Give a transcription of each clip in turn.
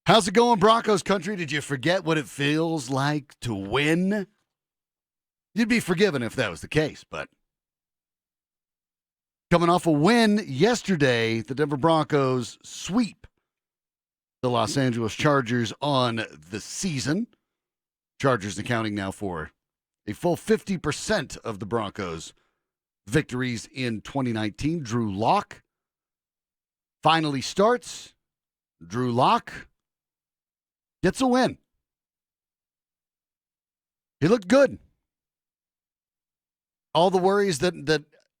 How's it going, Broncos country? Did you forget what it feels like to win? You'd be forgiven if that was the case, but coming off a win yesterday, the Denver Broncos sweep the Los Angeles Chargers on the season. Chargers accounting now for a full 50% of the Broncos' victories in 2019. Drew Lock finally starts. Drew Lock gets a win. He looked good. All the worries that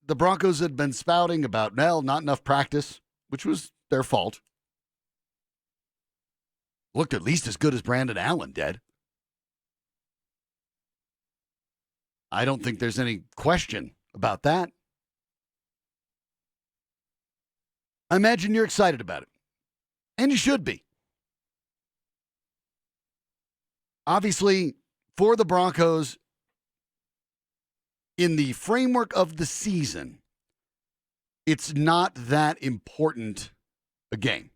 the Broncos had been spouting about, well, not enough practice, which was their fault, looked at least as good as Brandon Allen did. I don't think there's any question about that. I imagine you're excited about it. And you should be. Obviously, for the Broncos, in the framework of the season, it's not that important a game.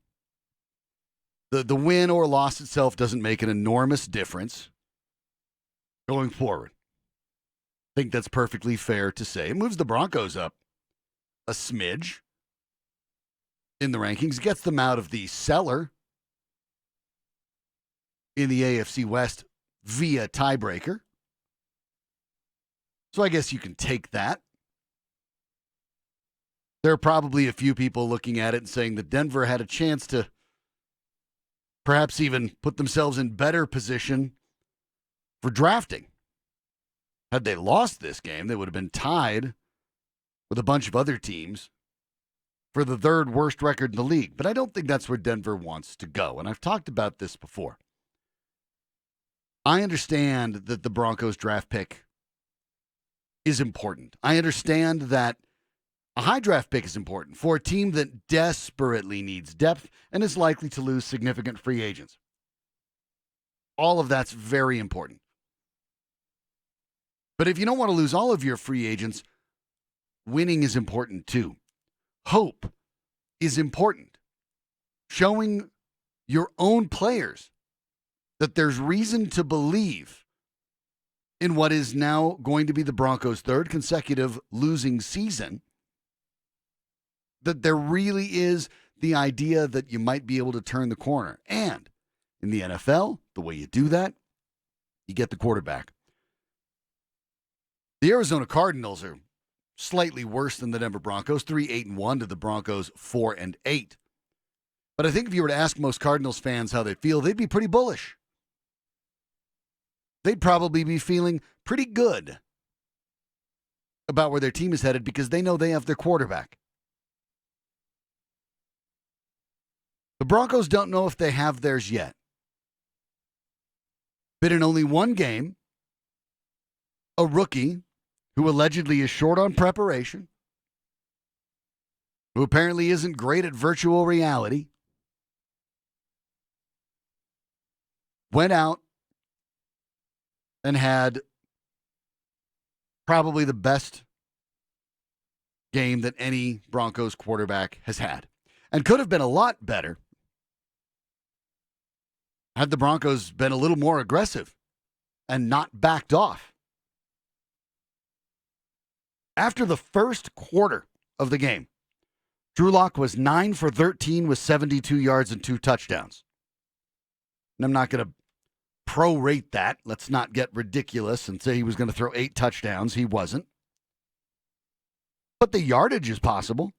The win or loss itself doesn't make an enormous difference going forward. I think that's perfectly fair to say. It moves the Broncos up a smidge in the rankings, gets them out of the cellar in the AFC West via tiebreaker. So I guess you can take that. There are probably a few people looking at it and saying that Denver had a chance to perhaps even put themselves in better position for drafting. Had they lost this game, they would have been tied with a bunch of other teams for the third worst record in the league. But I don't think that's where Denver wants to go. And I've talked about this before. I understand that the Broncos draft pick is important. I understand that a high draft pick is important for a team that desperately needs depth and is likely to lose significant free agents. All of that's very important. But if you don't want to lose all of your free agents, winning is important too. Hope is important. Showing your own players that there's reason to believe in what is now going to be the Broncos' third consecutive losing season, that there really is the idea that you might be able to turn the corner. And in the NFL, the way you do that, you get the quarterback. The Arizona Cardinals are slightly worse than the Denver Broncos, 3-8-1 to the Broncos 4-8. But I think if you were to ask most Cardinals fans how they feel, they'd be pretty bullish. They'd probably be feeling pretty good about where their team is headed because they know they have their quarterback. The Broncos don't know if they have theirs yet. But in only one game, a rookie who allegedly is short on preparation, who apparently isn't great at virtual reality, went out and had probably the best game that any Broncos quarterback has had. And could have been a lot better had the Broncos been a little more aggressive and not backed off. After the first quarter of the game, Drew Lock was 9 for 13 with 72 yards and 2 touchdowns. And I'm not going to prorate that. Let's not get ridiculous and say he was going to throw 8 touchdowns. He wasn't. But the yardage is possible.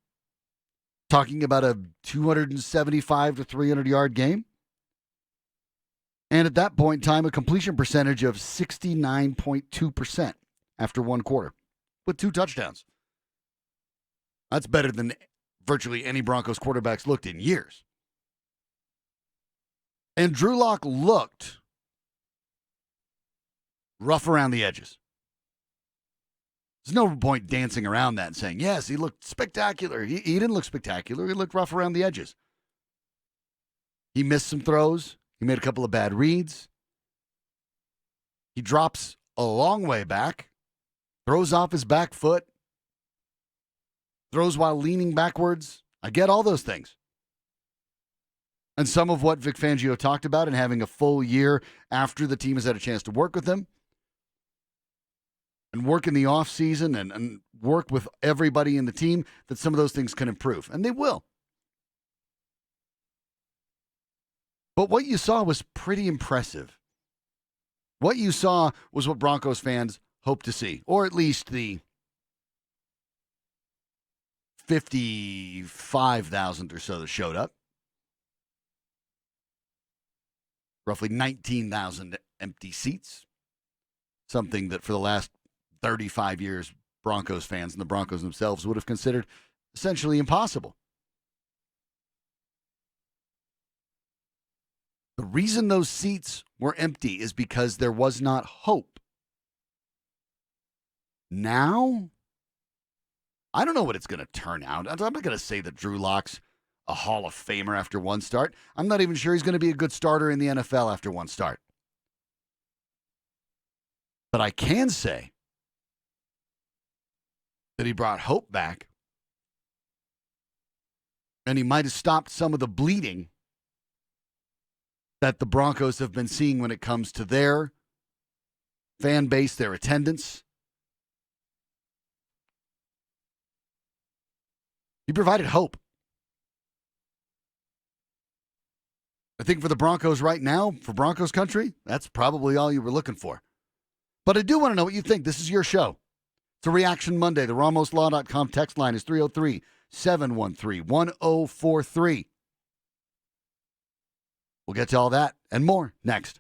Talking about a 275 to 300 yard game. And at that point in time, a completion percentage of 69.2% after one quarter with 2 touchdowns. That's better than virtually any Broncos quarterbacks looked in years. And Drew Lock looked rough around the edges. There's no point dancing around that and saying, yes, he looked spectacular. He didn't look spectacular. He looked rough around the edges. He missed some throws. He made a couple of bad reads. He drops a long way back, throws off his back foot, throws while leaning backwards. I get all those things. And some of what Vic Fangio talked about and having a full year after the team has had a chance to work with him and work in the offseason and work with everybody in the team, that some of those things can improve. And they will. But what you saw was pretty impressive. What you saw was what Broncos fans hope to see, or at least the 55,000 or so that showed up. Roughly 19,000 empty seats. Something that for the last 35 years, Broncos fans and the Broncos themselves would have considered essentially impossible. The reason those seats were empty is because there was not hope. Now, I don't know what it's going to turn out. I'm not going to say that Drew Lock's a Hall of Famer after one start. I'm not even sure he's going to be a good starter in the NFL after one start. But I can say that he brought hope back, and he might have stopped some of the bleeding that the Broncos have been seeing when it comes to their fan base, their attendance. He provided hope. I think for the Broncos right now, for Broncos country, that's probably all you were looking for. But I do want to know what you think. This is your show. It's a Reaction Monday. The RamosLaw.com text line is 303-713-1043. We'll get to all that and more next.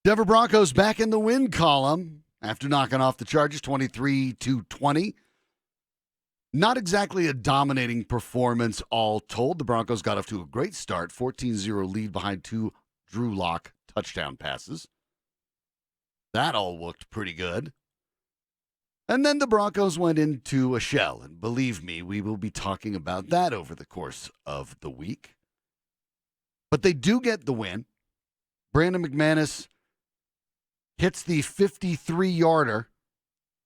Denver Broncos back in the win column after knocking off the Chargers 23-20. Not exactly a dominating performance all told. The Broncos got off to a great start, 14-0 lead behind two Drew Lock touchdown passes. That all looked pretty good. And then the Broncos went into a shell, and believe me, we will be talking about that over the course of the week. But they do get the win. Brandon McManus hits the 53-yarder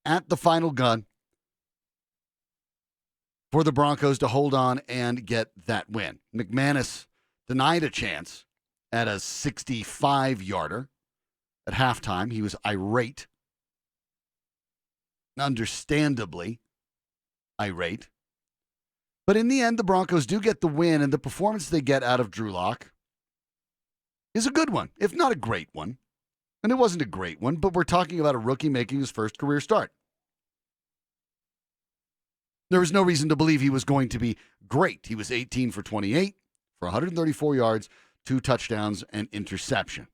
at the final gun for the Broncos to hold on and get that win. McManus denied a chance at a 65-yarder at halftime. He was irate, understandably irate. But in the end, the Broncos do get the win, and the performance they get out of Drew Lock is a good one, if not a great one. And it wasn't a great one, but we're talking about a rookie making his first career start. There was no reason to believe he was going to be great. He was 18 for 28 for 134 yards, 2 touchdowns, and interception.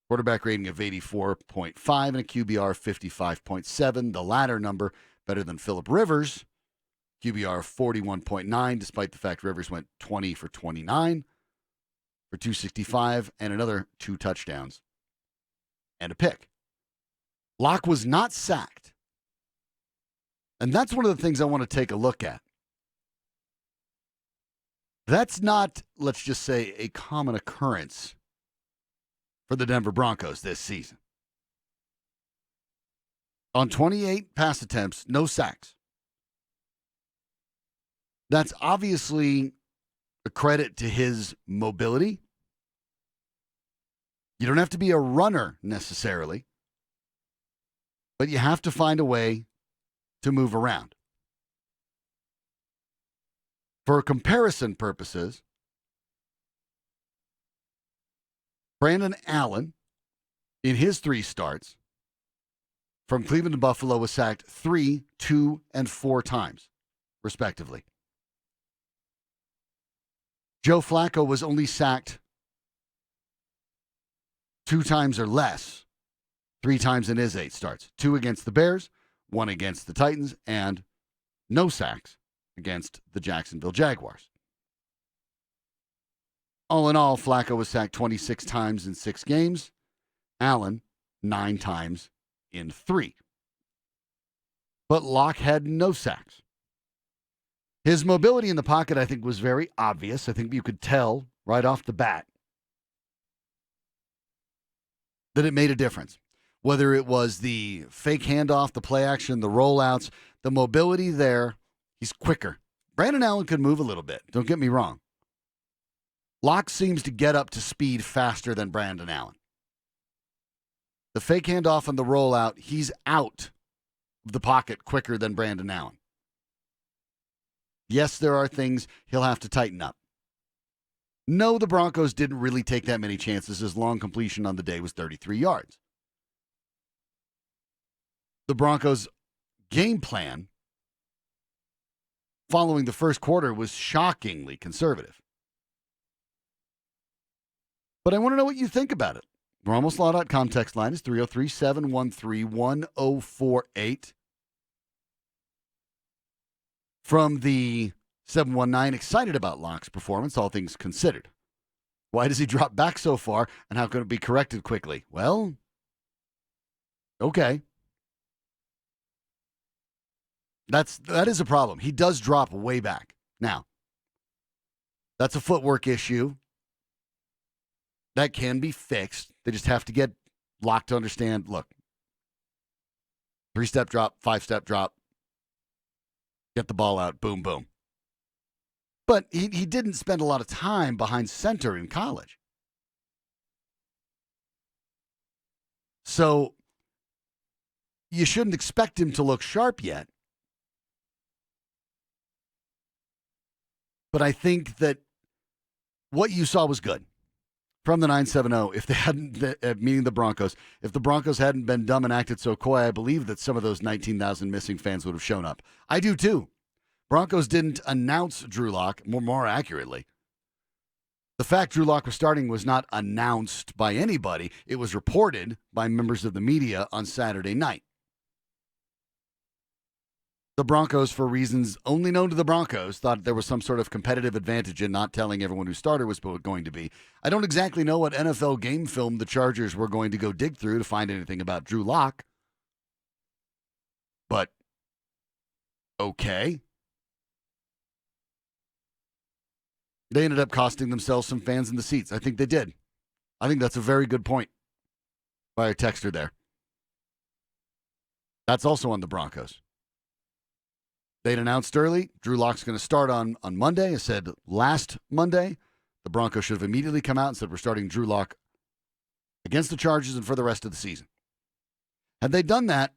Quarterback rating of 84.5 and a QBR of 55.7. The latter number better than Phillip Rivers. QBR of 41.9, despite the fact Rivers went 20 for 29 for 265 and another 2 touchdowns and a pick. Lock was not sacked. And that's one of the things I want to take a look at. That's not, let's just say, a common occurrence for the Denver Broncos this season. On 28 pass attempts, no sacks. That's obviously a credit to his mobility. You don't have to be a runner necessarily, but you have to find a way to move around. For comparison purposes, Brandon Allen, in his 3 starts from Cleveland to Buffalo, was sacked 3, 2, and 4 times, respectively. Joe Flacco was only sacked 2 times or less, 3 times in his 8 starts. 2 against the Bears, 1 against the Titans, and no sacks against the Jacksonville Jaguars. All in all, Flacco was sacked 26 times in 6 games. Allen, 9 times in 3. But Locke had no sacks. His mobility in the pocket, I think, was very obvious. I think you could tell right off the bat that it made a difference. Whether it was the fake handoff, the play action, the rollouts, the mobility there, he's quicker. Brandon Allen could move a little bit. Don't get me wrong. Locke seems to get up to speed faster than Brandon Allen. The fake handoff and the rollout, he's out of the pocket quicker than Brandon Allen. Yes, there are things he'll have to tighten up. No, the Broncos didn't really take that many chances. His long completion on the day was 33 yards. The Broncos' game plan following the first quarter was shockingly conservative. But I want to know what you think about it. RamosLaw.com text line is 303-713-1048. From the 719, excited about Locke's performance, all things considered. Why does he drop back so far, and how can it be corrected quickly? Well, okay. That is a problem. He does drop way back. Now, that's a footwork issue. That can be fixed. They just have to get Locke to understand, look, 3-step drop, 5-step drop, get the ball out, boom, boom. But he didn't spend a lot of time behind center in college. So you shouldn't expect him to look sharp yet. But I think that what you saw was good. From the 970, if they hadn't, meaning the Broncos, if the Broncos hadn't been dumb and acted so coy, I believe that some of those 19,000 missing fans would have shown up. I do too. Broncos didn't announce Drew Lock, more accurately. The fact Drew Lock was starting was not announced by anybody. It was reported by members of the media on Saturday night. The Broncos, for reasons only known to the Broncos, thought there was some sort of competitive advantage in not telling everyone who starter was going to be. I don't exactly know what NFL game film the Chargers were going to go dig through to find anything about Drew Lock. But, okay. They ended up costing themselves some fans in the seats. I think they did. I think that's a very good point by a texter there. That's also on the Broncos. They'd announced early, Drew Lock's going to start on Monday. I said last Monday, the Broncos should have immediately come out and said we're starting Drew Lock against the Chargers and for the rest of the season. Had they done that,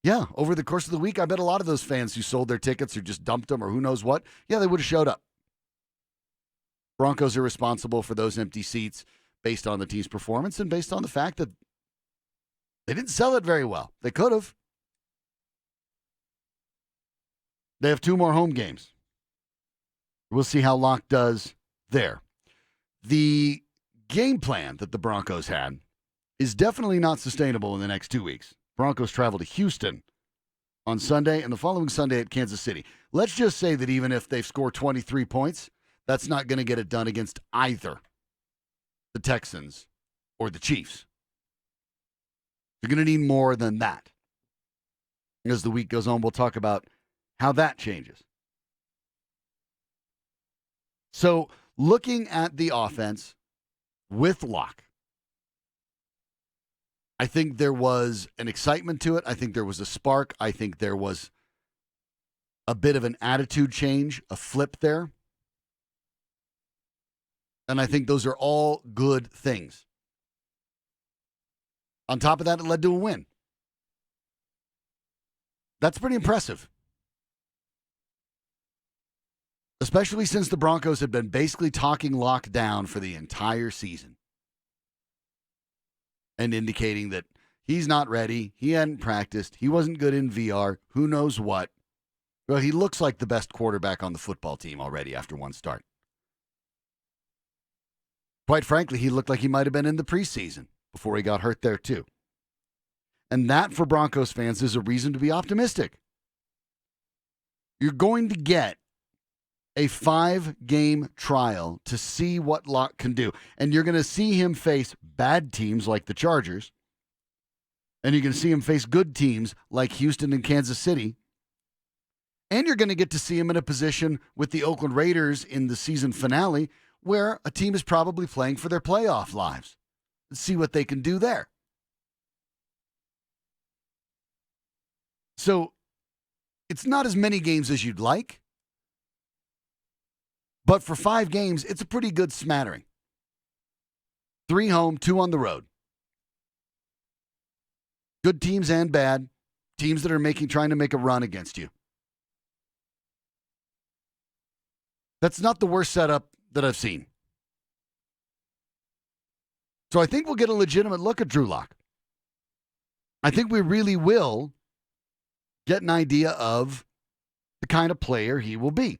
yeah, over the course of the week, I bet a lot of those fans who sold their tickets or just dumped them or who knows what, yeah, they would have showed up. Broncos are responsible for those empty seats based on the team's performance and based on the fact that they didn't sell it very well. They could have. They have 2 more home games. We'll see how Lock does there. The game plan that the Broncos had is definitely not sustainable in the next 2 weeks. Broncos travel to Houston on Sunday and the following Sunday at Kansas City. Let's just say that even if they score 23 points, that's not going to get it done against either the Texans or the Chiefs. You're going to need more than that. As the week goes on, we'll talk about how that changes. So, looking at the offense with Lock, I think there was an excitement to it. I think there was a spark. I think there was a bit of an attitude change, a flip there. And I think those are all good things. On top of that, it led to a win. That's pretty impressive. Especially since the Broncos had been basically talking Lock down for the entire season. And indicating that he's not ready, he hadn't practiced, he wasn't good in VR, who knows what. Well, he looks like the best quarterback on the football team already after one start. Quite frankly, he looked like he might have been in the preseason before he got hurt there too. And that, for Broncos fans, is a reason to be optimistic. You're going to get a 5-game trial to see what Lock can do. And you're going to see him face bad teams like the Chargers. And you're going to see him face good teams like Houston and Kansas City. And you're going to get to see him in a position with the Oakland Raiders in the season finale where a team is probably playing for their playoff lives. Let's see what they can do there. So it's not as many games as you'd like. But for 5 games, it's a pretty good smattering. 3 home, 2 on the road. Good teams and bad. Teams that are trying to make a run against you. That's not the worst setup that I've seen. So I think we'll get a legitimate look at Drew Lock. I think we really will get an idea of the kind of player he will be.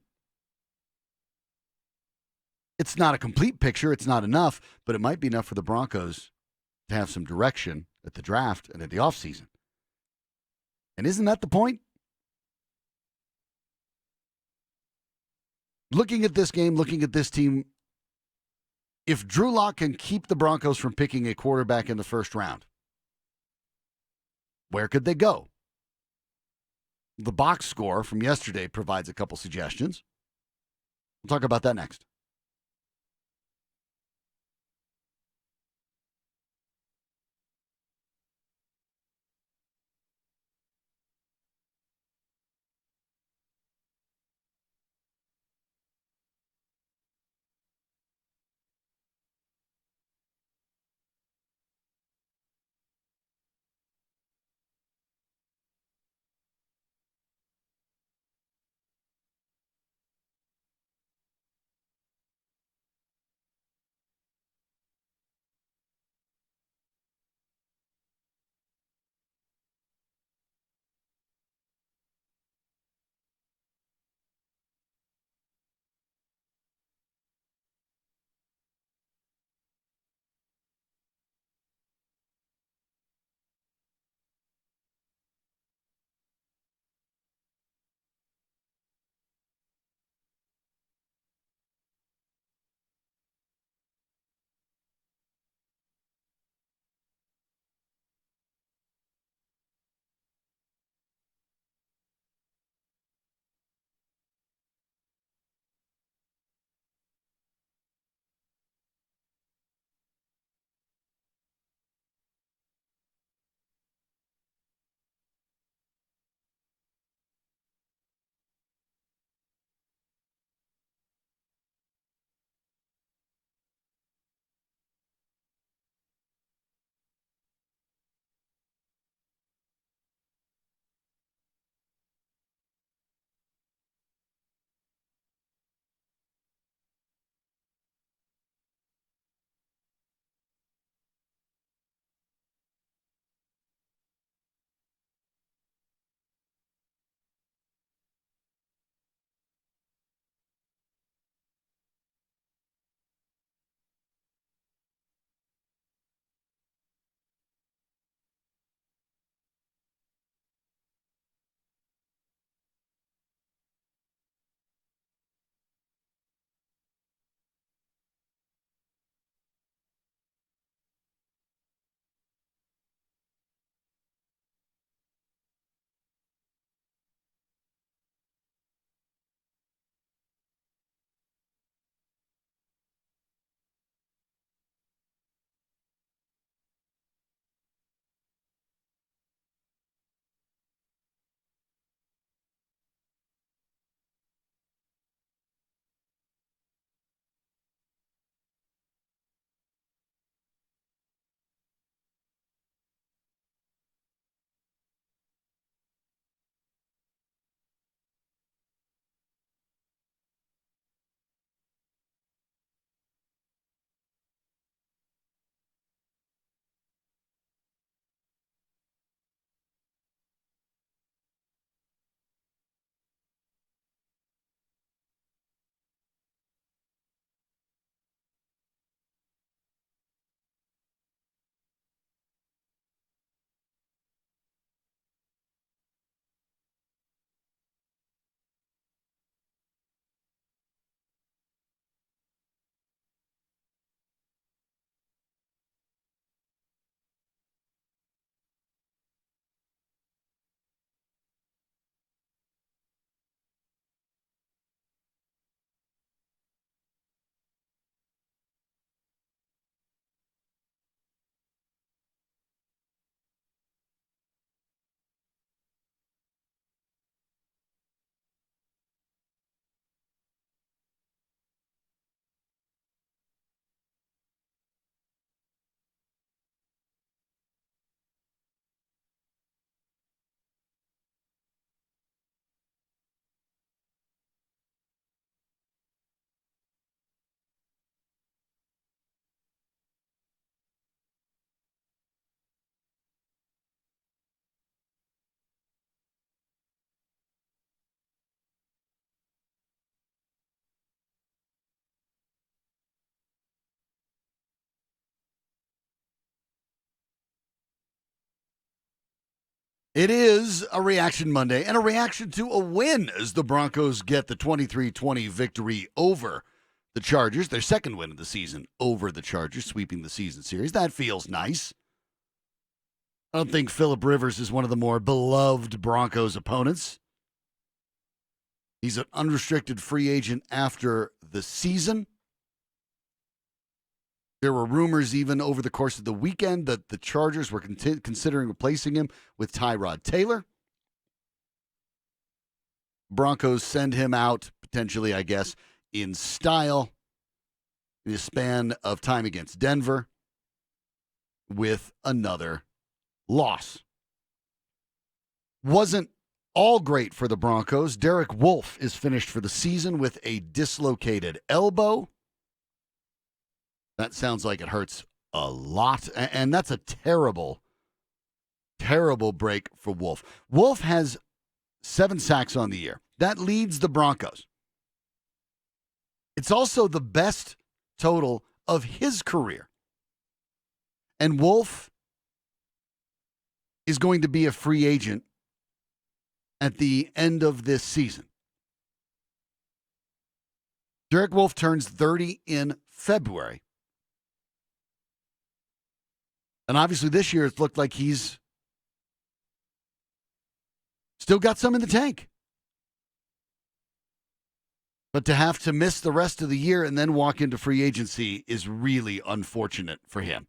It's not a complete picture. It's not enough, but it might be enough for the Broncos to have some direction at the draft and at the offseason. And isn't that the point? Looking at this game, looking at this team, if Drew Lock can keep the Broncos from picking a quarterback in the first round, where could they go? The box score from yesterday provides a couple suggestions. We'll talk about that next. It is a reaction Monday and a reaction to a win as the Broncos get the 23-20 victory over the Chargers, their second win of the season over the Chargers, sweeping the season series. That feels nice. I don't think Phillip Rivers is one of the more beloved Broncos opponents. He's an unrestricted free agent after the season. There were rumors even over the course of the weekend that the Chargers were considering replacing him with Tyrod Taylor. Broncos send him out, potentially, I guess, in style in a span of time against Denver with another loss. Wasn't all great for the Broncos. Derek Wolfe is finished for the season with a dislocated elbow. That sounds like it hurts a lot, and that's a terrible, terrible break for Wolfe. Wolfe has 7 sacks on the year. That leads the Broncos. It's also the best total of his career. And Wolfe is going to be a free agent at the end of this season. Derek Wolfe turns 30 in February. And obviously this year it's looked like he's still got some in the tank. But to have to miss the rest of the year and then walk into free agency is really unfortunate for him.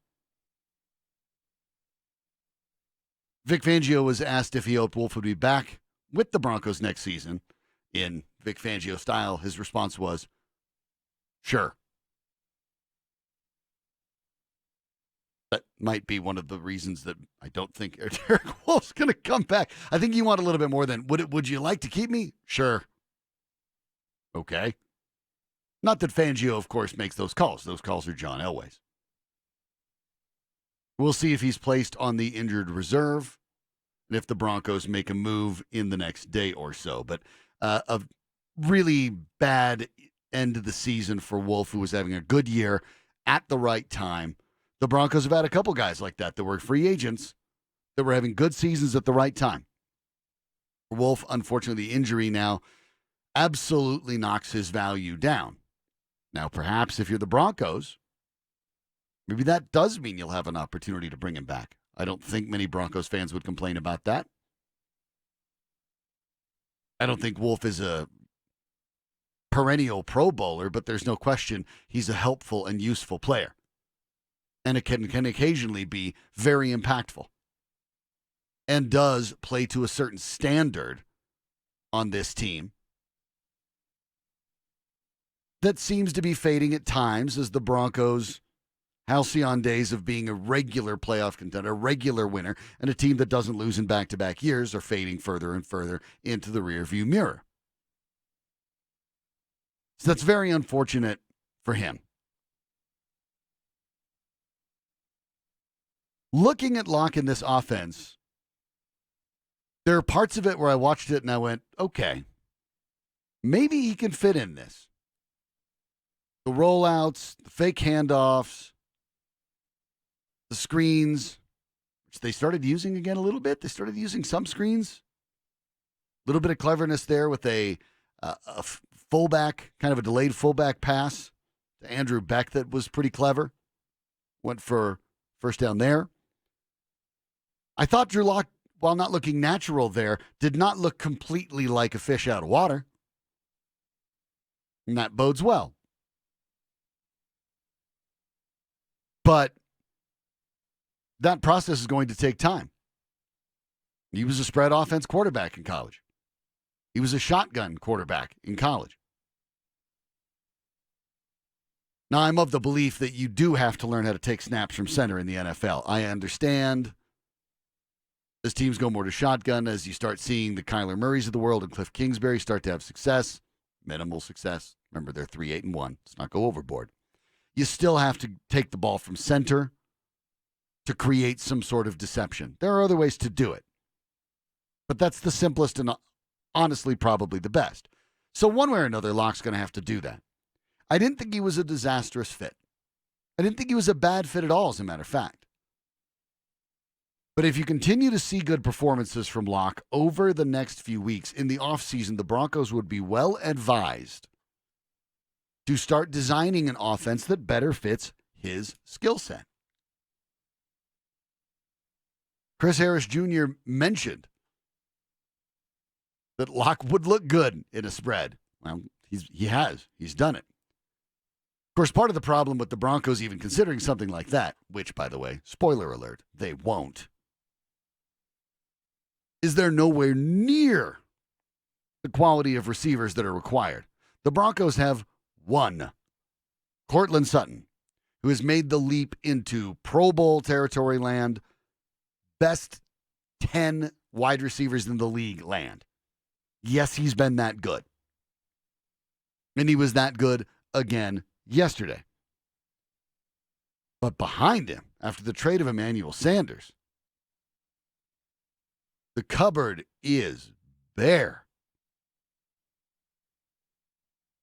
Vic Fangio was asked if he hoped Wolfe would be back with the Broncos next season. In Vic Fangio style, his response was, sure. That might be one of the reasons that I don't think Derek Wolfe's going to come back. I think you want a little bit more than, would you like to keep me? Sure. Okay. Not that Fangio, of course, makes those calls. Those calls are John Elway's. We'll see if he's placed on the injured reserve and if the Broncos make a move in the next day or so. But a really bad end of the season for Wolfe, who was having a good year at the right time. The Broncos have had a couple guys like that were free agents that were having good seasons at the right time. Wolfe, unfortunately, the injury now absolutely knocks his value down. Now, perhaps if you're the Broncos, maybe that does mean you'll have an opportunity to bring him back. I don't think many Broncos fans would complain about that. I don't think Wolfe is a perennial Pro Bowler, but there's no question he's a helpful and useful player. And it can occasionally be very impactful. And does play to a certain standard on this team that seems to be fading at times as the Broncos' halcyon days of being a regular playoff contender, a regular winner, and a team that doesn't lose in back-to-back years are fading further and further into the rearview mirror. So that's very unfortunate for him. Looking at Locke in this offense, there are parts of it where I watched it and I went, okay, maybe he can fit in this. The rollouts, the fake handoffs, the screens, which they started using again a little bit. They started using some screens. A little bit of cleverness there with a fullback, kind of a delayed fullback pass to Andrew Beck that was pretty clever. Went for first down there. I thought Drew Lock, while not looking natural there, did not look completely like a fish out of water. And that bodes well. But that process is going to take time. He was a spread offense quarterback in college. He was a shotgun quarterback in college. Now, I'm of the belief that you do have to learn how to take snaps from center in the NFL. I understand as teams go more to shotgun, as you start seeing the Kyler Murrays of the world and Cliff Kingsbury start to have success, minimal success. Remember, they're 3-8-1. Let's not go overboard. You still have to take the ball from center to create some sort of deception. There are other ways to do it. But that's the simplest and honestly probably the best. So one way or another, Locke's going to have to do that. I didn't think he was a disastrous fit. I didn't think he was a bad fit at all, as a matter of fact. But if you continue to see good performances from Locke over the next few weeks, in the offseason, the Broncos would be well advised to start designing an offense that better fits his skill set. Chris Harris Jr. mentioned that Locke would look good in a spread. Well, he's done it. Of course, part of the problem with the Broncos even considering something like that, which, by the way, spoiler alert, they won't, is they're nowhere near the quality of receivers that are required. The Broncos have one, Courtland Sutton, who has made the leap into Pro Bowl territory land, best 10 wide receivers in the league land. Yes, he's been that good. And he was that good again yesterday. But behind him, after the trade of Emmanuel Sanders, the cupboard is bare.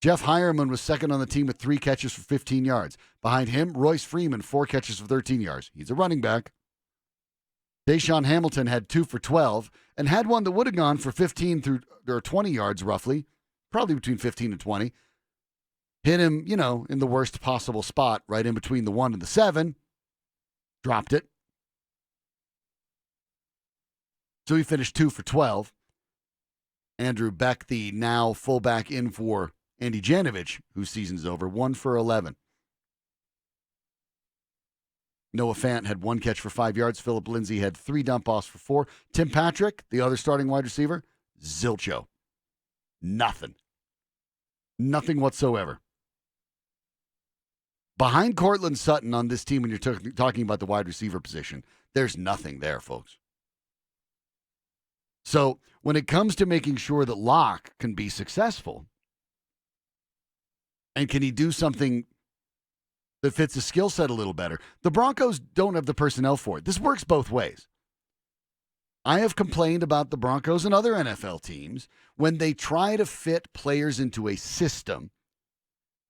Jeff Hireman was second on the team with 3 catches for 15 yards. Behind him, Royce Freeman, 4 catches for 13 yards. He's a running back. Deshaun Hamilton had 2 for 12 and had one that would have gone for 15 or 20 yards roughly, probably between 15 and 20. Hit him, in the worst possible spot, right in between the 1 and the 7. Dropped it. So he finished 2 for 12. Andrew Beck, the now fullback in for Andy Janovich, whose season's over, 1 for 11. Noah Fant had 1 catch for 5 yards. Philip Lindsay had 3 dump-offs for 4. Tim Patrick, the other starting wide receiver, zilcho. Nothing. Nothing whatsoever. Behind Courtland Sutton on this team, when you're talking about the wide receiver position, there's nothing there, folks. So when it comes to making sure that Locke can be successful, and can he do something that fits his skill set a little better, the Broncos don't have the personnel for it. This works both ways. I have complained about the Broncos and other NFL teams when they try to fit players into a system.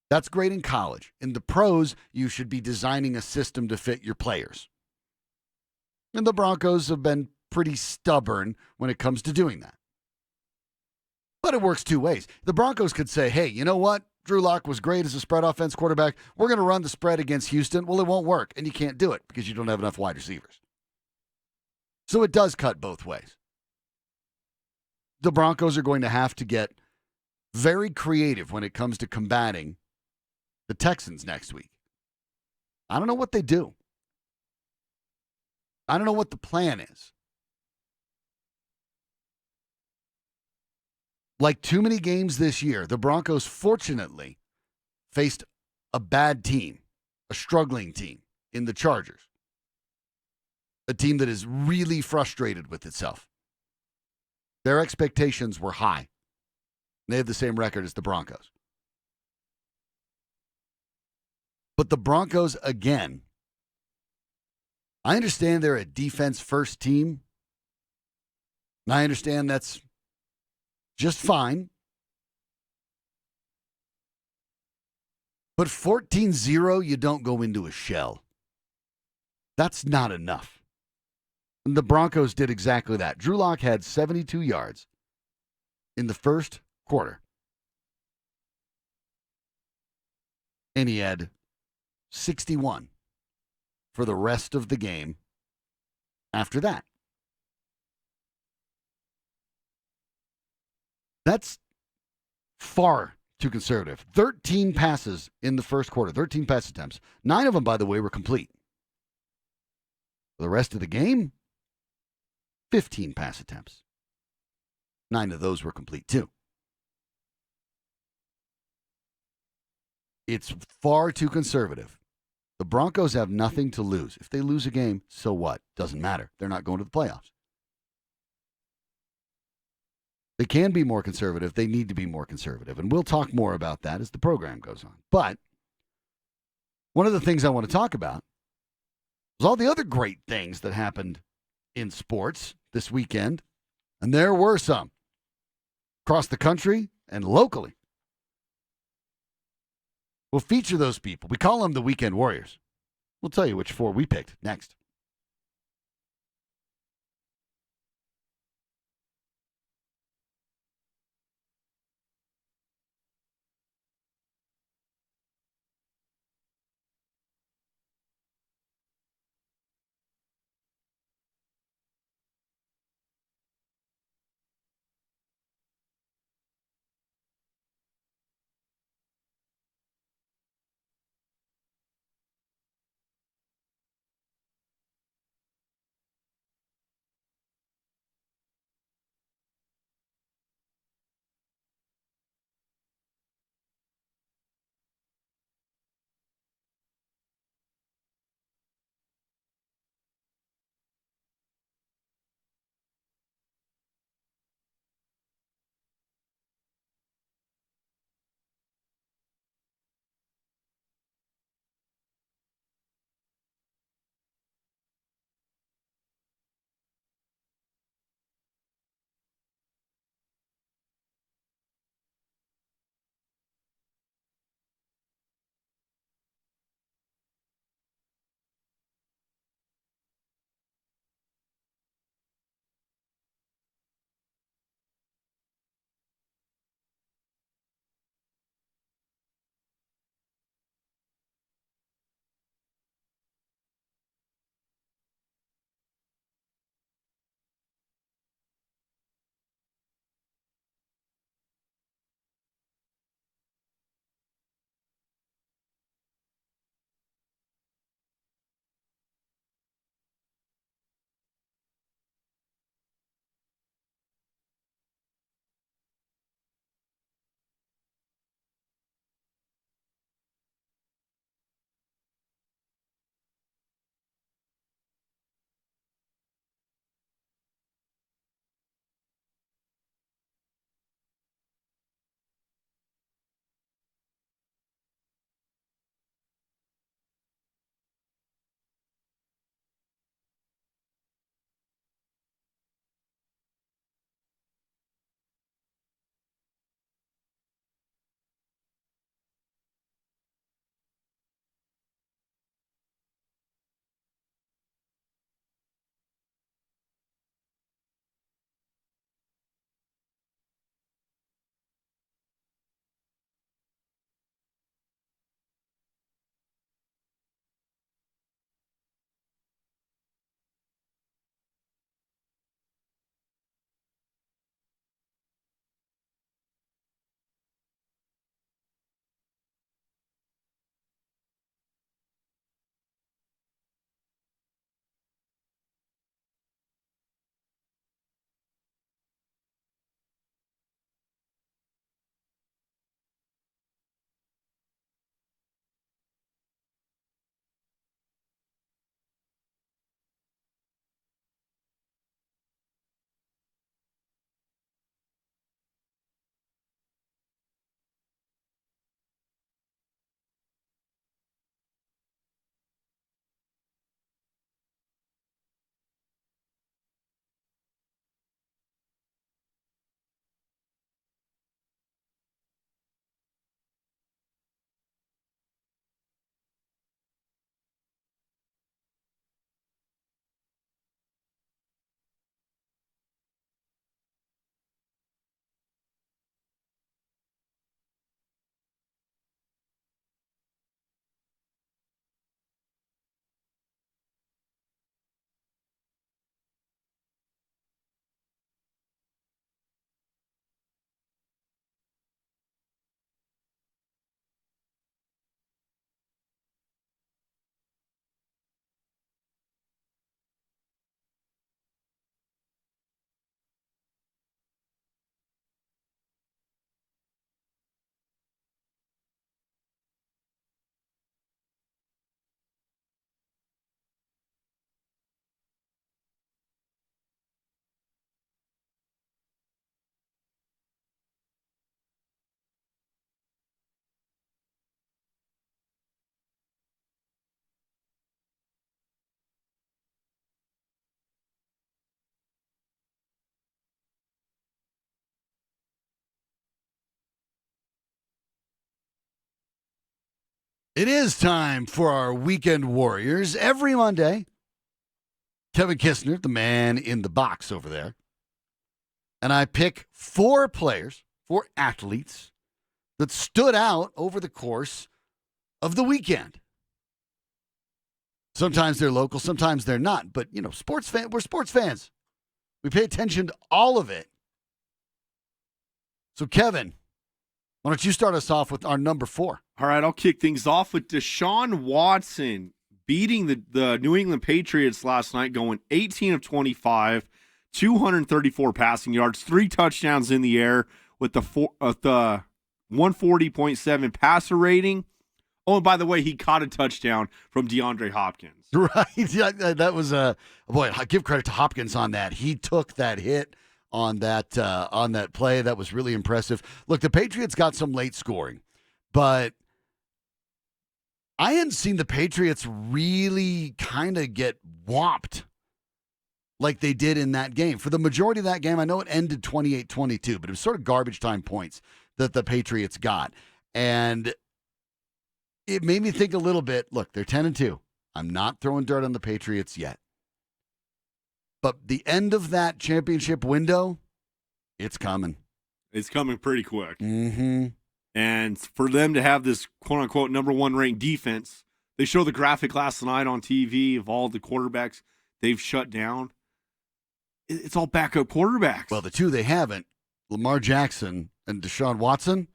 That's great in college. In the pros, you should be designing a system to fit your players. And the Broncos have been pretty stubborn when it comes to doing that. But it works two ways. The Broncos could say, hey, you know what? Drew Lock was great as a spread offense quarterback. We're going to run the spread against Houston. Well, it won't work, and you can't do it because you don't have enough wide receivers. So it does cut both ways. The Broncos are going to have to get very creative when it comes to combating the Texans next week. I don't know what they do. I don't know what the plan is. Like too many games this year, the Broncos fortunately faced a bad team, a struggling team in the Chargers. A team that is really frustrated with itself. Their expectations were high. They have the same record as the Broncos. But the Broncos, again, I understand they're a defense-first team. And I understand that's just fine. But 14-0, you don't go into a shell. That's not enough. And the Broncos did exactly that. Drew Lock had 72 yards in the first quarter. And he had 61 for the rest of the game after that. That's far too conservative. 13 passes in the first quarter, 13 pass attempts. 9 of them, by the way, were complete. For the rest of the game, 15 pass attempts. 9 of those were complete, too. It's far too conservative. The Broncos have nothing to lose. If they lose a game, so what? Doesn't matter. They're not going to the playoffs. They can be more conservative. They need to be more conservative. And we'll talk more about that as the program goes on. But one of the things I want to talk about was all the other great things that happened in sports this weekend. And there were some across the country and locally. We'll feature those people. We call them the Weekend Warriors. We'll tell you which 4 we picked next. It is time for our Weekend Warriors. Every Monday, Kevin Kistner, the man in the box over there, and I pick 4 players, 4 athletes that stood out over the course of the weekend. Sometimes they're local, sometimes they're not. But, we're sports fans. We pay attention to all of it. So, Kevin, why don't you start us off with our number 4? All right, I'll kick things off with Deshaun Watson beating the New England Patriots last night, going 18 of 25, 234 passing yards, 3 touchdowns in the air with the 140.7 passer rating. Oh, and by the way, he caught a touchdown from DeAndre Hopkins. Right. Yeah, that was boy, I give credit to Hopkins on that. He took that hit on that play. That was really impressive. Look, the Patriots got some late scoring, but I hadn't seen the Patriots really kind of get whopped like they did in that game. For the majority of that game, I know it ended 28-22, but it was sort of garbage time points that the Patriots got. And it made me think a little bit, look, they're 10-2. I'm not throwing dirt on the Patriots yet. But the end of that championship window, it's coming. It's coming pretty quick. Mm-hmm. And for them to have this quote-unquote number 1 ranked defense, they show the graphic last night on TV of all the quarterbacks they've shut down. It's all backup quarterbacks. Well, the 2 they haven't, Lamar Jackson and Deshaun Watson,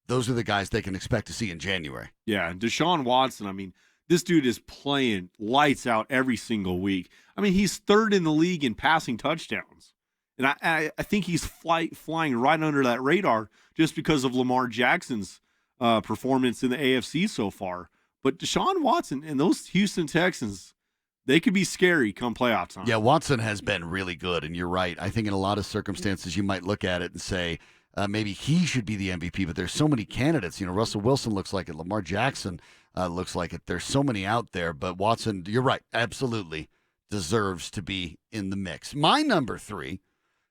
those are the guys they can expect to see in January. Yeah, and Deshaun Watson, I mean, this dude is playing lights out every single week. I mean, he's 3rd in the league in passing touchdowns. And I think he's flying right under that radar just because of Lamar Jackson's performance in the AFC so far. But Deshaun Watson and those Houston Texans, they could be scary come playoff time. Yeah, Watson has been really good, and you're right. I think in a lot of circumstances you might look at it and say maybe he should be the MVP, but there's so many candidates. Russell Wilson looks like it. Lamar Jackson looks like it. There's so many out there, but Watson, you're right, absolutely deserves to be in the mix. My number 3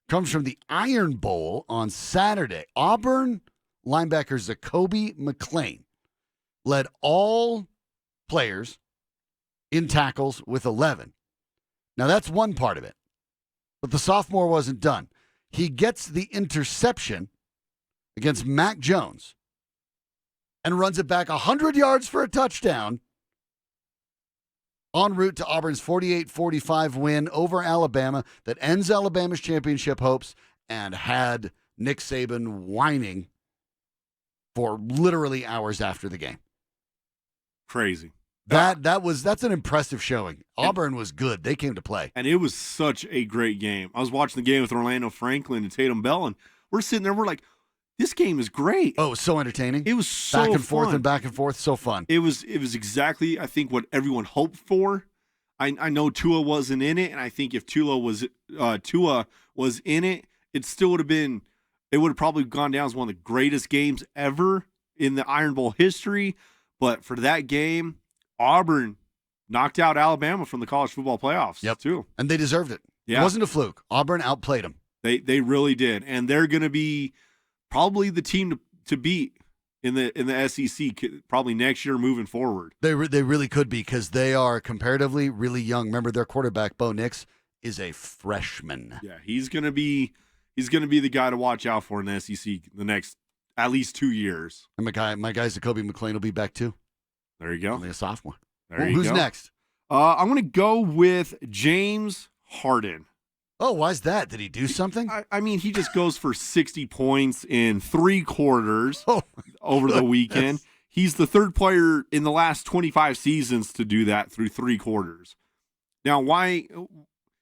comes from the Iron Bowl on Saturday. Auburn linebacker Zacoby McClain led all players in tackles with 11. Now, that's one part of it, but the sophomore wasn't done. He gets the interception against Mac Jones and runs it back 100 yards for a touchdown en route to Auburn's 48-45 win over Alabama that ends Alabama's championship hopes and had Nick Saban whining for literally hours after the game. Crazy. That's an impressive showing. Auburn was good. They came to play. And it was such a great game. I was watching the game with Orlando Franklin and Tatum Bell, and we're sitting there, we're like, this game is great. Oh, it was so entertaining. It was so fun. Back and forth, so fun. It was exactly, I think, what everyone hoped for. I know Tua wasn't in it, and I think if Tua was in it, it still would have probably gone down as one of the greatest games ever in the Iron Bowl history. But for that game, Auburn knocked out Alabama from the college football playoffs, too. And they deserved it. Yeah. It wasn't a fluke. Auburn outplayed them. They really did. And they're going to be probably the team to beat in the SEC probably next year moving forward. They really could be because they are comparatively really young. Remember, their quarterback, Bo Nix, is a freshman. Yeah, he's going to be the guy to watch out for in the SEC the next at least 2 years. And my guy Zacoby McClain will be back too. There you go. Only a sophomore. Who's next? I'm going to go with James Harden. Oh, why's that? Did he do something? I mean, he just goes for 60 points in 3 quarters over the weekend. He's the 3rd player in the last 25 seasons to do that through 3 quarters. Now, why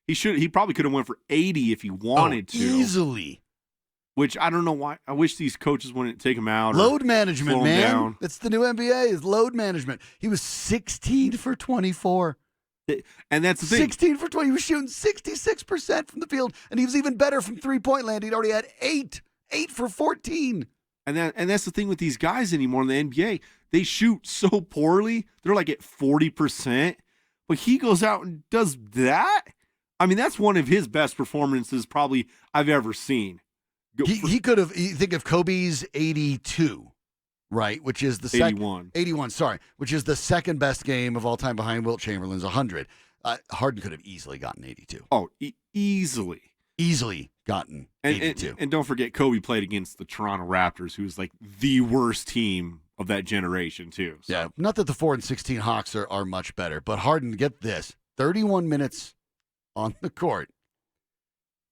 he probably could have went for 80 if he wanted to. Easily. Which I don't know why. I wish these coaches wouldn't take him out. Load management, man. Down. It's the new NBA. Is load management. He was 16 for 24. And that's the thing. 16 for 20. He was shooting 66% from the field, and he was even better from three-point land. He'd already had 8 for 14. And that's the thing with these guys anymore in the NBA. They shoot so poorly. They're like at 40%. But he goes out and does that? I mean, that's one of his best performances probably I've ever seen. He could have, you think of Kobe's 82, right, which is the 81. 81, sorry, which is the second best game of all time behind Wilt Chamberlain's 100. Harden could have easily gotten 82. Oh, easily. Easily gotten 82. And don't forget, Kobe played against the Toronto Raptors, who's like the worst team of that generation, too. So. Yeah, not that the 4 and 16 Hawks are much better, but Harden, get this, 31 minutes on the court.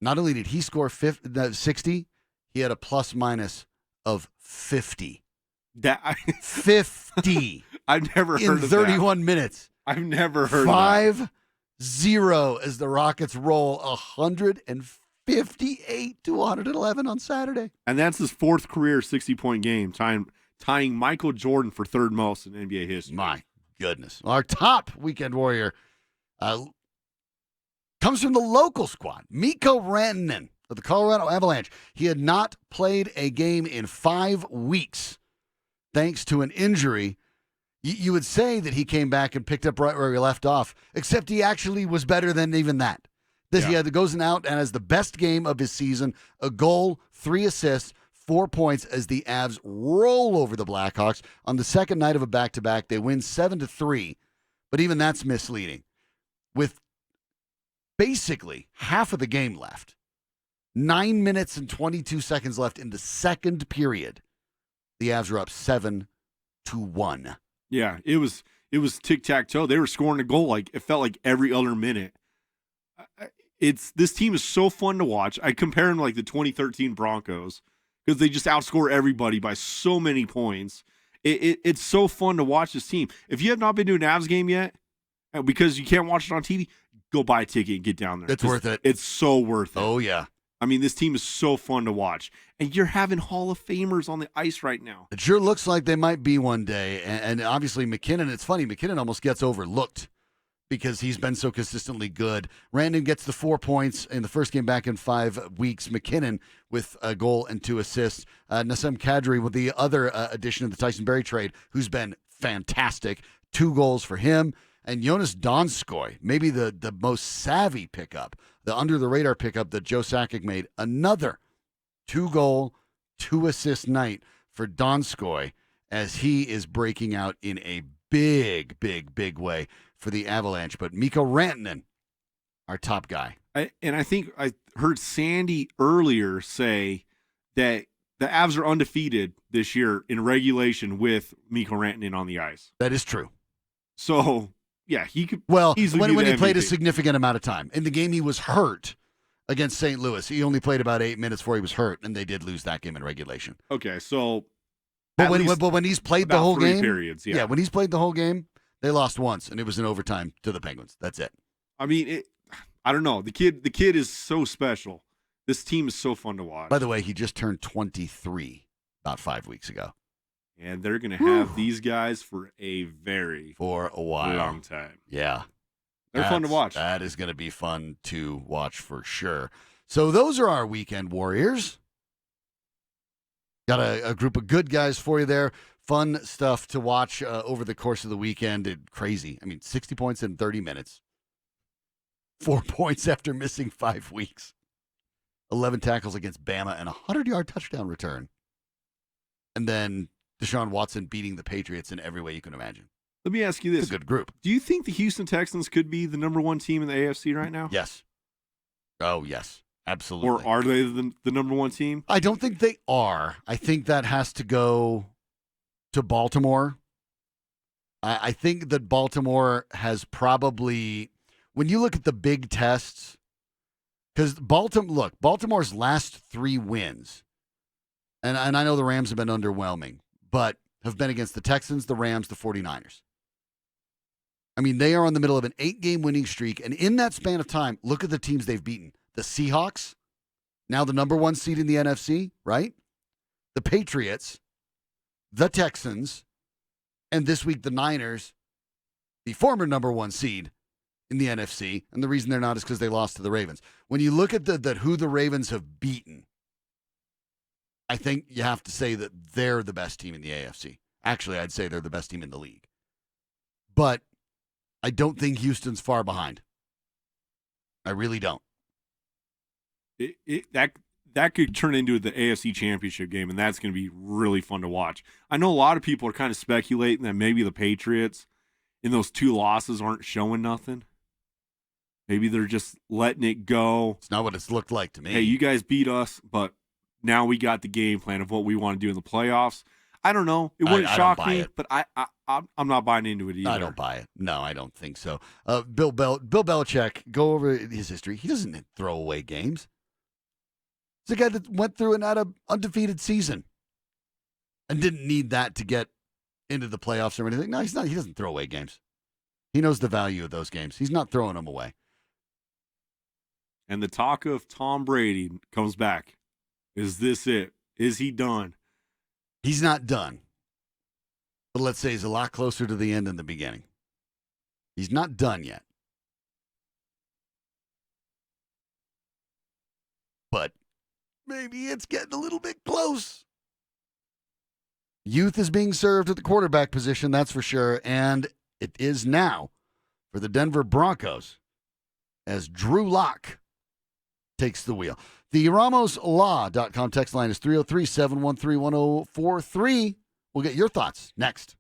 Not only did he score 60, he had a plus minus of 50. 50. I've never heard in of 31 minutes. I've never heard 5-0 as the Rockets roll 158 to 111 on Saturday. And that's his fourth career 60-point game, tying Michael Jordan for third most in NBA history. My goodness. Our top weekend warrior comes from the local squad, Mikko Rantanen of the Colorado Avalanche. He had not played a game in 5 weeks thanks to an injury. You would say that he came back and picked up right where he left off, except he actually was better than even that. He goes out and has the best game of his season, a goal, 3 assists, 4 points as the Avs roll over the Blackhawks on the second night of a back-to-back. They win 7-3, but even that's misleading. With basically half of the game left, 9 minutes and 22 seconds left in the second period, the Avs are up 7-1. Yeah, it was tic-tac-toe. They were scoring a goal like it felt like every other minute. This team is so fun to watch. I compare them to like the 2013 Broncos because they just outscore everybody by so many points. It's so fun to watch this team. If you have not been to an Avs game yet, because you can't watch it on TV, go buy a ticket and get down there. It's worth it. It's so worth it. Oh, yeah. I mean, this team is so fun to watch. And you're having Hall of Famers on the ice right now. It sure looks like they might be one day. And obviously, McKinnon, it's funny, McKinnon almost gets overlooked because he's been so consistently good. Rantanen gets the 4 points in the first game back in 5 weeks. McKinnon with a goal and 2 assists. Nassim Kadri with the other addition of the Tyson Berry trade, who's been fantastic. 2 goals for him. And Jonas Donskoy, maybe the most savvy pickup, the under-the-radar pickup that Joe Sakic made. Another 2-goal, 2-assist night for Donskoy as he is breaking out in a big way for the Avalanche. But Mikko Rantanen, our top guy. I think I heard Sandy earlier say that the Avs are undefeated this year in regulation with Mikko Rantanen on the ice. That is true. So... yeah, he could. Well, easily when he MVP. played a significant amount of time. In the game he was hurt against St. Louis, he only played about 8 minutes before he was hurt, and they did lose that game in regulation. Okay, so. But when he's played the whole game. Periods, yeah, when he's played the whole game, they lost once, and it was in overtime to the Penguins. That's it. I mean, I don't know. The kid is so special. This team is so fun to watch. By the way, he just turned 23 about 5 weeks ago. And they're going to have these guys for a while. Long time. Yeah. They're fun to watch. That is going to be fun to watch for sure. So those are our weekend warriors. Got a group of good guys for you there. Fun stuff to watch over the course of the weekend. Crazy. I mean, 60 points in 30 minutes. 4 points after missing 5 weeks. 11 tackles against Bama and a 100-yard touchdown return. And then Deshaun Watson beating the Patriots in every way you can imagine. Let me ask you this. It's a good group. Do you think the Houston Texans could be the number 1 team in the AFC right now? Yes. Oh, yes. Absolutely. Or are they the number 1 team? I don't think they are. I think that has to go to Baltimore. I think that Baltimore has probably, when you look at the big tests, because Baltimore's last 3 wins, and I know the Rams have been underwhelming, but have been against the Texans, the Rams, the 49ers. I mean, they are on the middle of an 8-game winning streak, and in that span of time, look at the teams they've beaten. The Seahawks, now the number 1 seed in the NFC, right? The Patriots, the Texans, and this week the Niners, the former number 1 seed in the NFC, and the reason they're not is because they lost to the Ravens. When you look at who the Ravens have beaten, I think you have to say that they're the best team in the AFC. Actually, I'd say they're the best team in the league. But I don't think Houston's far behind. I really don't. that could turn into the AFC Championship game, and that's going to be really fun to watch. I know a lot of people are kind of speculating that maybe the Patriots in those 2 losses aren't showing nothing. Maybe they're just letting it go. It's not what it's looked like to me. Hey, you guys beat us, but now we got the game plan of what we want to do in the playoffs. I don't know. It wouldn't shock me, but I'm not buying into it either. I don't buy it. No, I don't think so. Bill Belichick, go over his history. He doesn't throw away games. He's a guy that went through an undefeated season and didn't need that to get into the playoffs or anything. No, he's not. He doesn't throw away games. He knows the value of those games. He's not throwing them away. And the talk of Tom Brady comes back. Is this it? Is he done? He's not done. But let's say he's a lot closer to the end than the beginning. He's not done yet. But maybe it's getting a little bit close. Youth is being served at the quarterback position, that's for sure. And it is now for the Denver Broncos as Drew Lock takes the wheel. The RamosLaw.com text line is 303-713-1043. We'll get your thoughts next.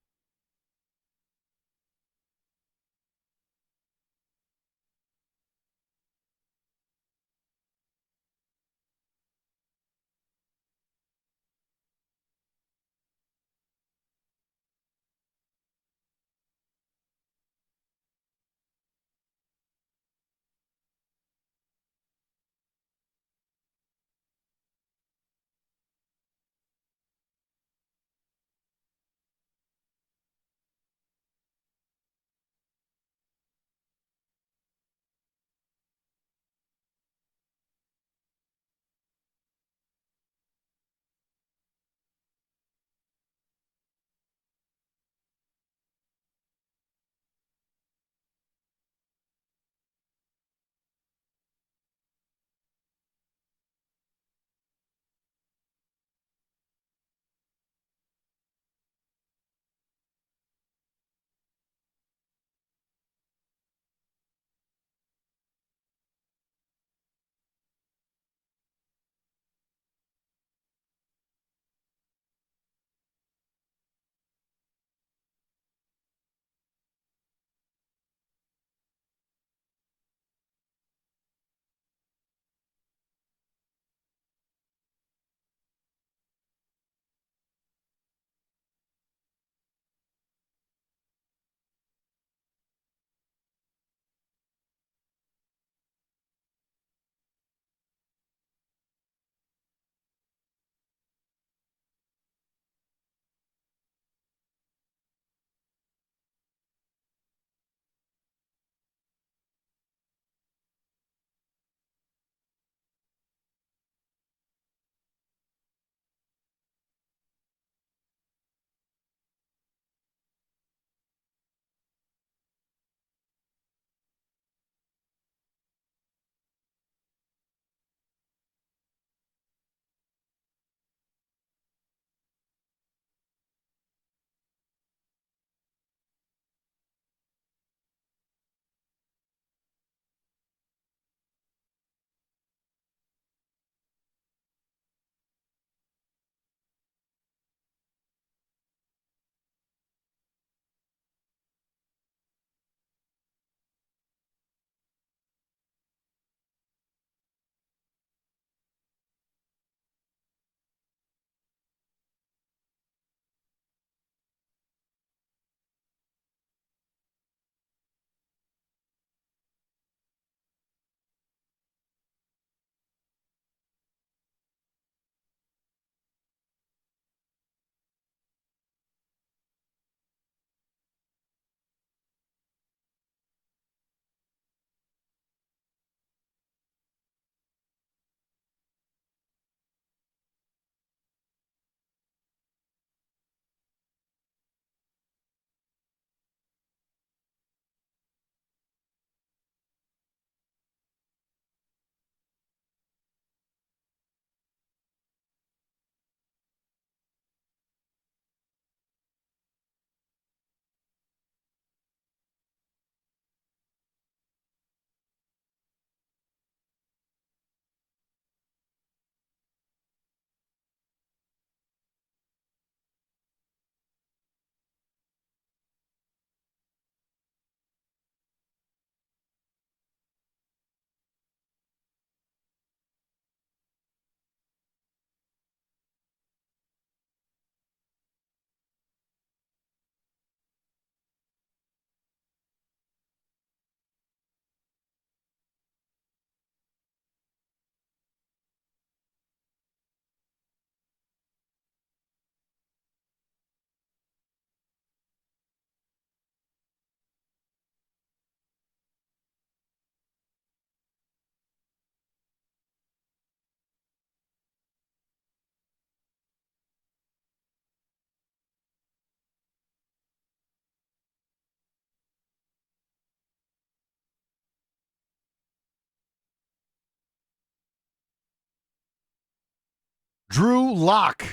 Drew Lock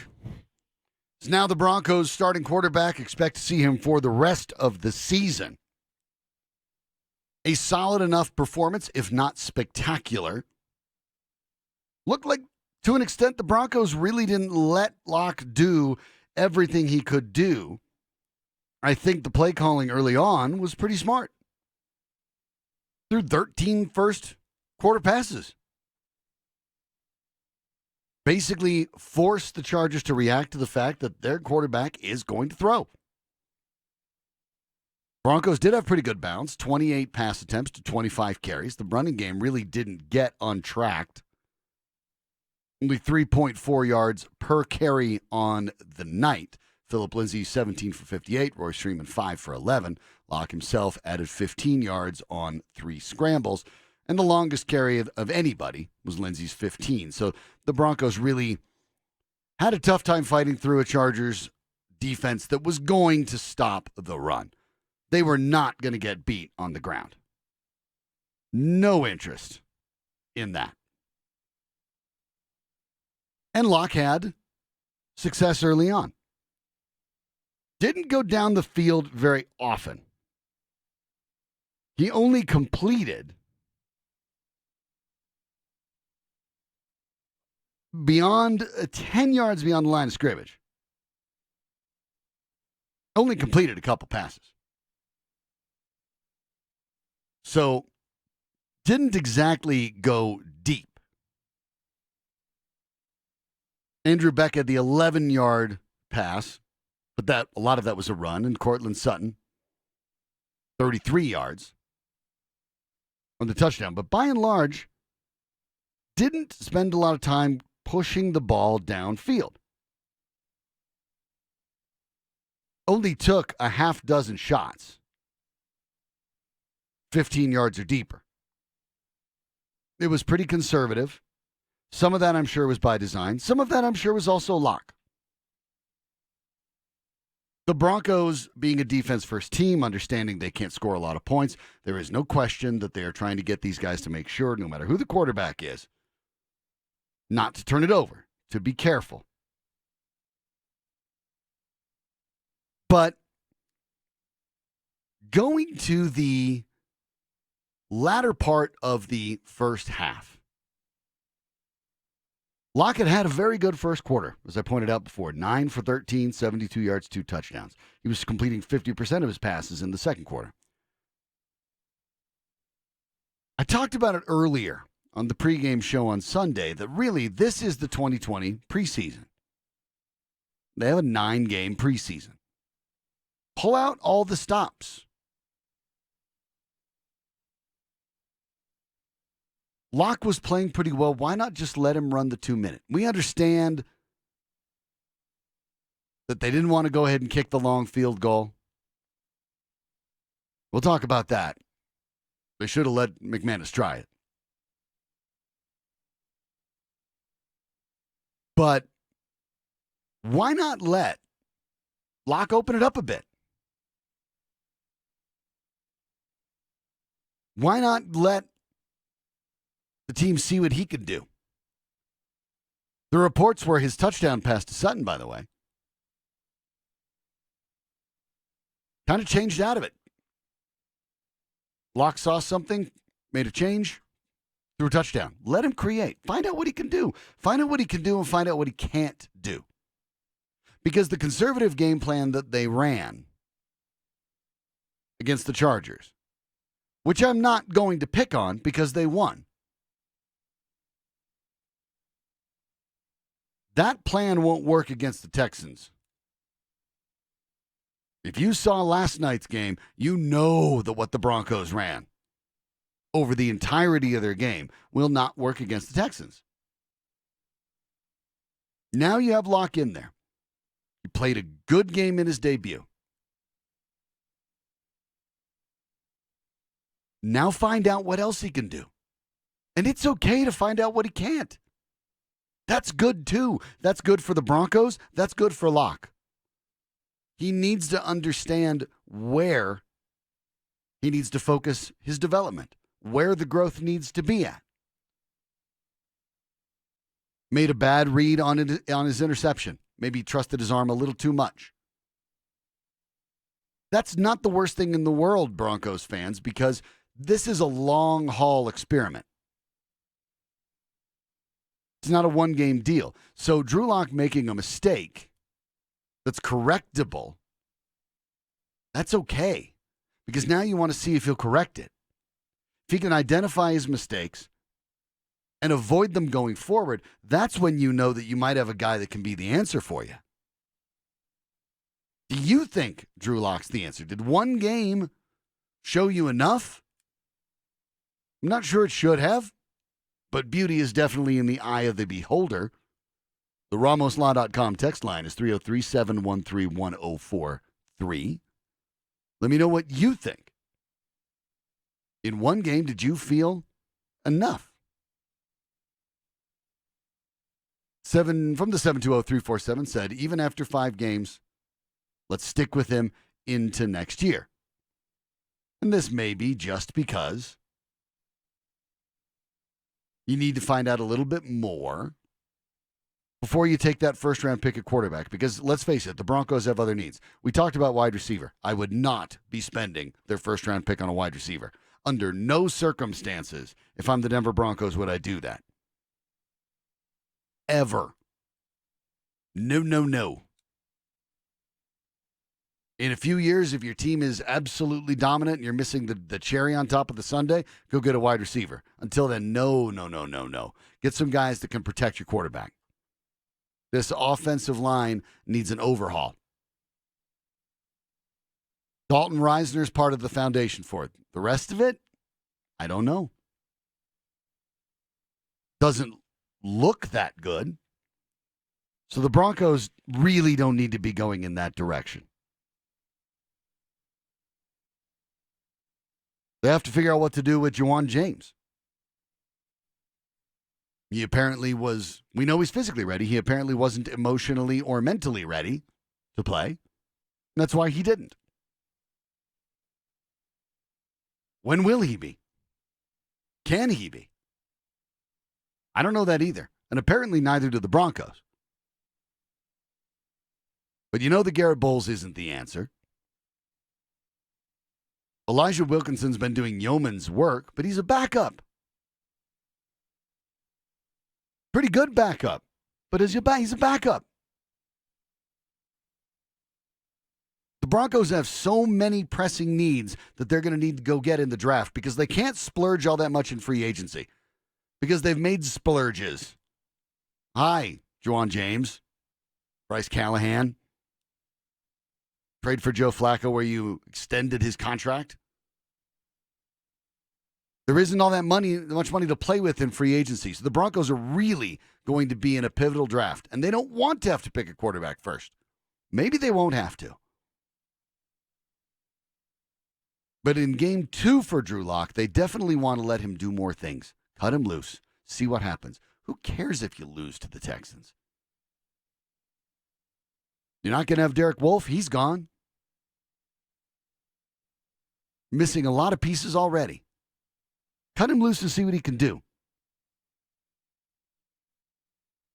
is now the Broncos' starting quarterback. Expect to see him for the rest of the season. A solid enough performance, if not spectacular. Looked like, to an extent, the Broncos really didn't let Lock do everything he could do. I think the play calling early on was pretty smart. Threw 13 first quarter passes. Basically forced the Chargers to react to the fact that their quarterback is going to throw. Broncos did have pretty good bounce, 28 pass attempts to 25 carries. The running game really didn't get untracked. Only 3.4 yards per carry on the night. Phillip Lindsay, 17 for 58. Roy Freeman, 5 for 11. Locke himself added 15 yards on 3 scrambles. And the longest carry of anybody was Lindsay's 15. So the Broncos really had a tough time fighting through a Chargers defense that was going to stop the run. They were not going to get beat on the ground. No interest in that. And Locke had success early on. Didn't go down the field very often. He only completed beyond 10 yards beyond the line of scrimmage. Only completed a couple passes. So, didn't exactly go deep. Andrew Beck had the 11-yard pass, but a lot of that was a run, and Cortland Sutton, 33 yards on the touchdown. But by and large, didn't spend a lot of time pushing the ball downfield. Only took a half dozen shots, 15 yards or deeper. It was pretty conservative. Some of that I'm sure was by design. Some of that I'm sure was also luck. The Broncos, being a defense-first team, understanding they can't score a lot of points, there is no question that they are trying to get these guys to make sure, no matter who the quarterback is, not to turn it over, to be careful. But going to the latter part of the first half, Lockett had a very good first quarter, as I pointed out before. 9 for 13, 72 yards, 2 touchdowns. He was completing 50% of his passes in the second quarter. I talked about it earlier on the pregame show on Sunday that really this is the 2020 preseason. They have a 9-game preseason. Pull out all the stops. Locke was playing pretty well. Why not just let him run the 2-minute? We understand that they didn't want to go ahead and kick the long field goal. We'll talk about that. They should have let McManus try it. But why not let Locke open it up a bit? Why not let the team see what he could do? The reports were his touchdown pass to Sutton, by the way, kind of changed out of it. Locke saw something, made a change, threw a touchdown. Let him create. Find out what he can do. Find out what he can do and find out what he can't do. Because the conservative game plan that they ran against the Chargers, which I'm not going to pick on because they won, that plan won't work against the Texans. If you saw last night's game, you know that what the Broncos ran over the entirety of their game will not work against the Texans. Now you have Locke in there. He played a good game in his debut. Now find out what else he can do. And it's okay to find out what he can't. That's good too. That's good for the Broncos. That's good for Locke. He needs to understand where he needs to focus his development, where the growth needs to be at. made a bad read on his interception. Maybe trusted his arm a little too much. That's not the worst thing in the world, Broncos fans, because this is a long-haul experiment. It's not a one-game deal. So Drew Lock making a mistake that's correctable, that's okay, because now you want to see if he'll correct it. If he can identify his mistakes and avoid them going forward, that's when you know that you might have a guy that can be the answer for you. Do you think Drew Lock's the answer? Did one game show you enough? I'm not sure it should have, but beauty is definitely in the eye of the beholder. The RamosLaw.com text line is 303-713-1043. Let me know what you think. In one game, did you feel enough? From the 720-347 said, even after 5 games, let's stick with him into next year. And this may be just because you need to find out a little bit more before you take that first-round pick at quarterback. Because let's face it, the Broncos have other needs. We talked about wide receiver. I would not be spending their first-round pick on a wide receiver. Under no circumstances, if I'm the Denver Broncos, would I do that. Ever. No, no, no. In a few years, if your team is absolutely dominant and you're missing the cherry on top of the sundae, go get a wide receiver. Until then, no, no, no, no, no. Get some guys that can protect your quarterback. This offensive line needs an overhaul. Dalton Reisner is part of the foundation for it. The rest of it, I don't know. Doesn't look that good. So the Broncos really don't need to be going in that direction. They have to figure out what to do with Juwan James. He apparently was, we know he's physically ready. He apparently wasn't emotionally or mentally ready to play. And that's why he didn't. When will he be? Can he be? I don't know that either. And apparently neither do the Broncos. But you know that Garrett Bowles isn't the answer. Elijah Wilkinson's been doing yeoman's work, but he's a backup. Pretty good backup, but he's a backup. The Broncos have so many pressing needs that they're going to need to go get in the draft because they can't splurge all that much in free agency because they've made splurges. Hi, Juwan James, Bryce Callahan. Trade for Joe Flacco where you extended his contract. There isn't all that much money to play with in free agency. So the Broncos are really going to be in a pivotal draft, and they don't want to have to pick a quarterback first. Maybe they won't have to. But in game 2 for Drew Lock, they definitely want to let him do more things. Cut him loose. See what happens. Who cares if you lose to the Texans? You're not going to have Derek Wolfe. He's gone. Missing a lot of pieces already. Cut him loose and see what he can do.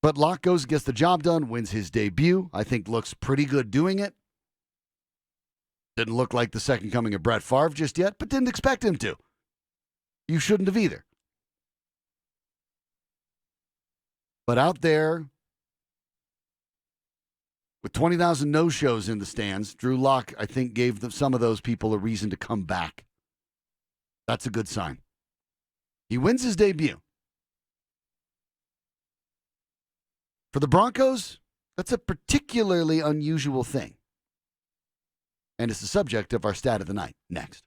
But Lock goes, gets the job done, wins his debut. I think looks pretty good doing it. Didn't look like the second coming of Brett Favre just yet, but didn't expect him to. You shouldn't have either. But out there, with 20,000 no-shows in the stands, Drew Lock, I think, gave some of those people a reason to come back. That's a good sign. He wins his debut. For the Broncos, that's a particularly unusual thing. And it's the subject of our stat of the night. Next.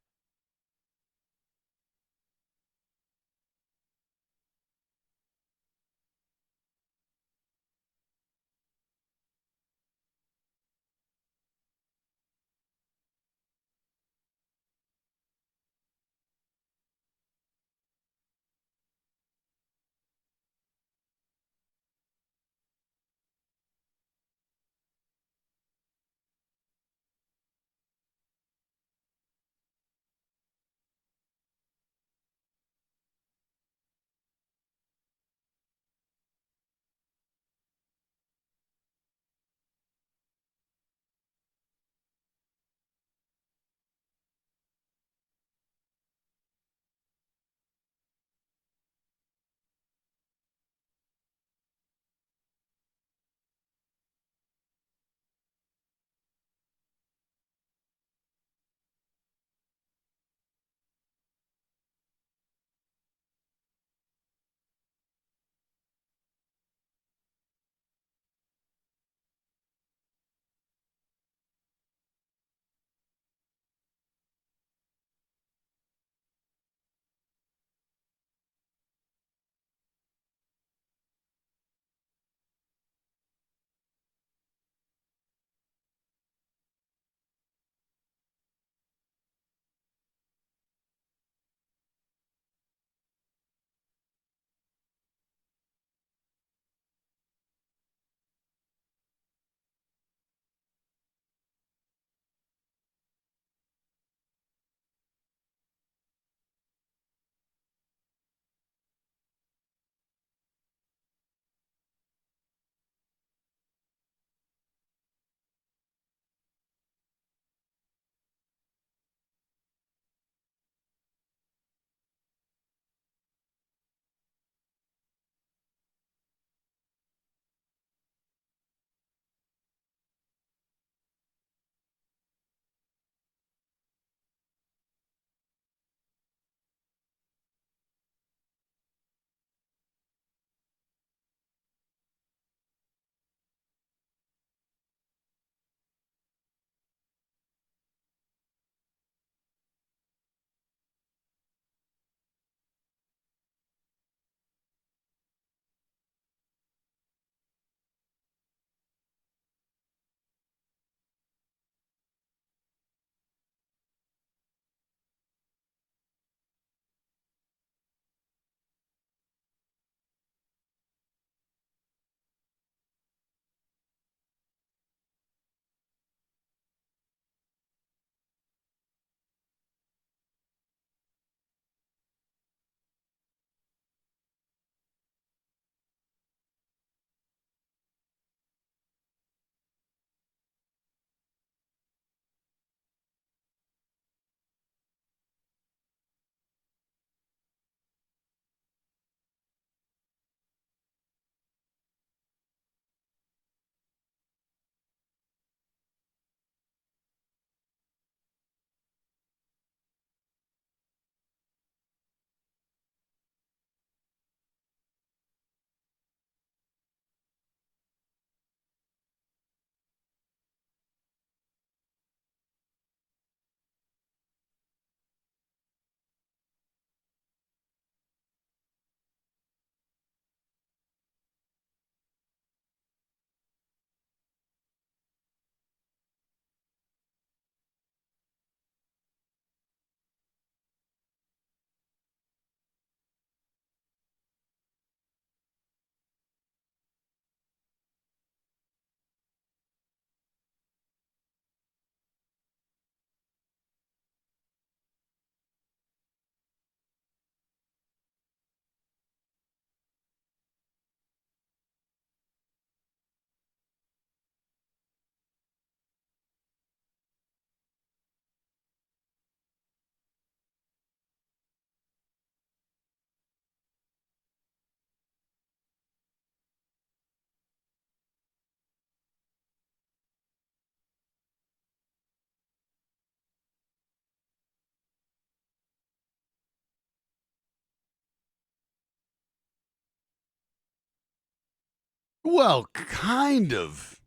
Well, kind of,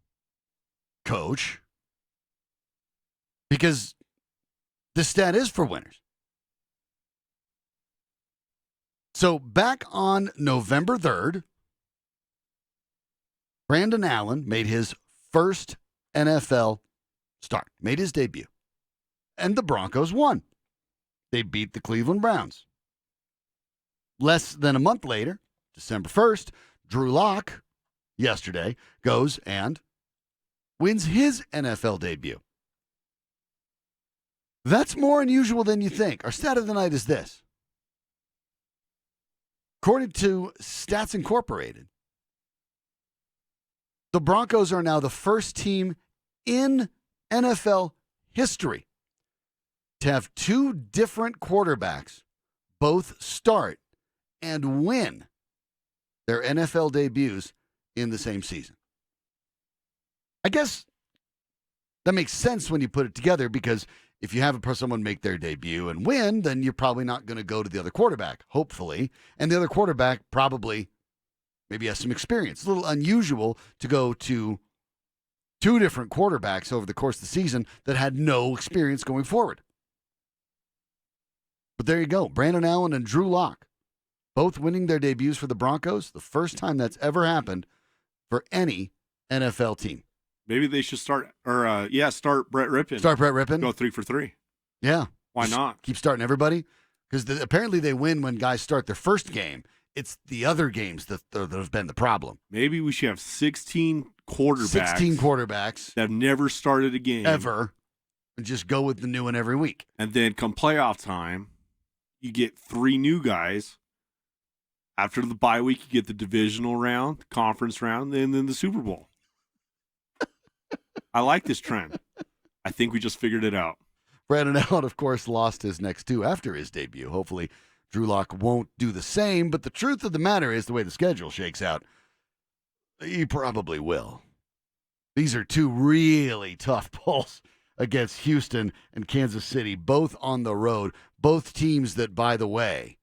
coach. Because the stat is for winners. So back on November 3rd, Brandon Allen made his first NFL start, made his debut. And the Broncos won. They beat the Cleveland Browns. Less than a month later, December 1st, Drew Lock, yesterday, goes and wins his NFL debut. That's more unusual than you think. Our stat of the night is this. According to Stats Incorporated, the Broncos are now the first team in NFL history to have two different quarterbacks both start and win their NFL debuts in the same season. I guess that makes sense when you put it together, because if you have someone make their debut and win, then you're probably not going to go to the other quarterback, hopefully. And the other quarterback probably maybe has some experience. It's a little unusual to go to two different quarterbacks over the course of the season that had no experience going forward. But there you go. Brandon Allen and Drew Lock, both winning their debuts for the Broncos. The first time that's ever happened for any NFL team. Maybe they should start Brett Rippon. Start Brett Rippon. Go 3 for 3. Yeah. Why not? Keep starting everybody. Because apparently they win when guys start their first game. It's the other games that have been the problem. Maybe we should have 16 quarterbacks. 16 quarterbacks. That have never started a game. Ever. And just go with the new one every week. And then come playoff time, you get 3 new guys. After the bye week, you get the divisional round, the conference round, and then the Super Bowl. I like this trend. I think we just figured it out. Brandon Allen, of course, lost his next 2 after his debut. Hopefully, Drew Lock won't do the same. But the truth of the matter is, the way the schedule shakes out, he probably will. These are 2 really tough pulls against Houston and Kansas City, both on the road. Both teams that, by the way,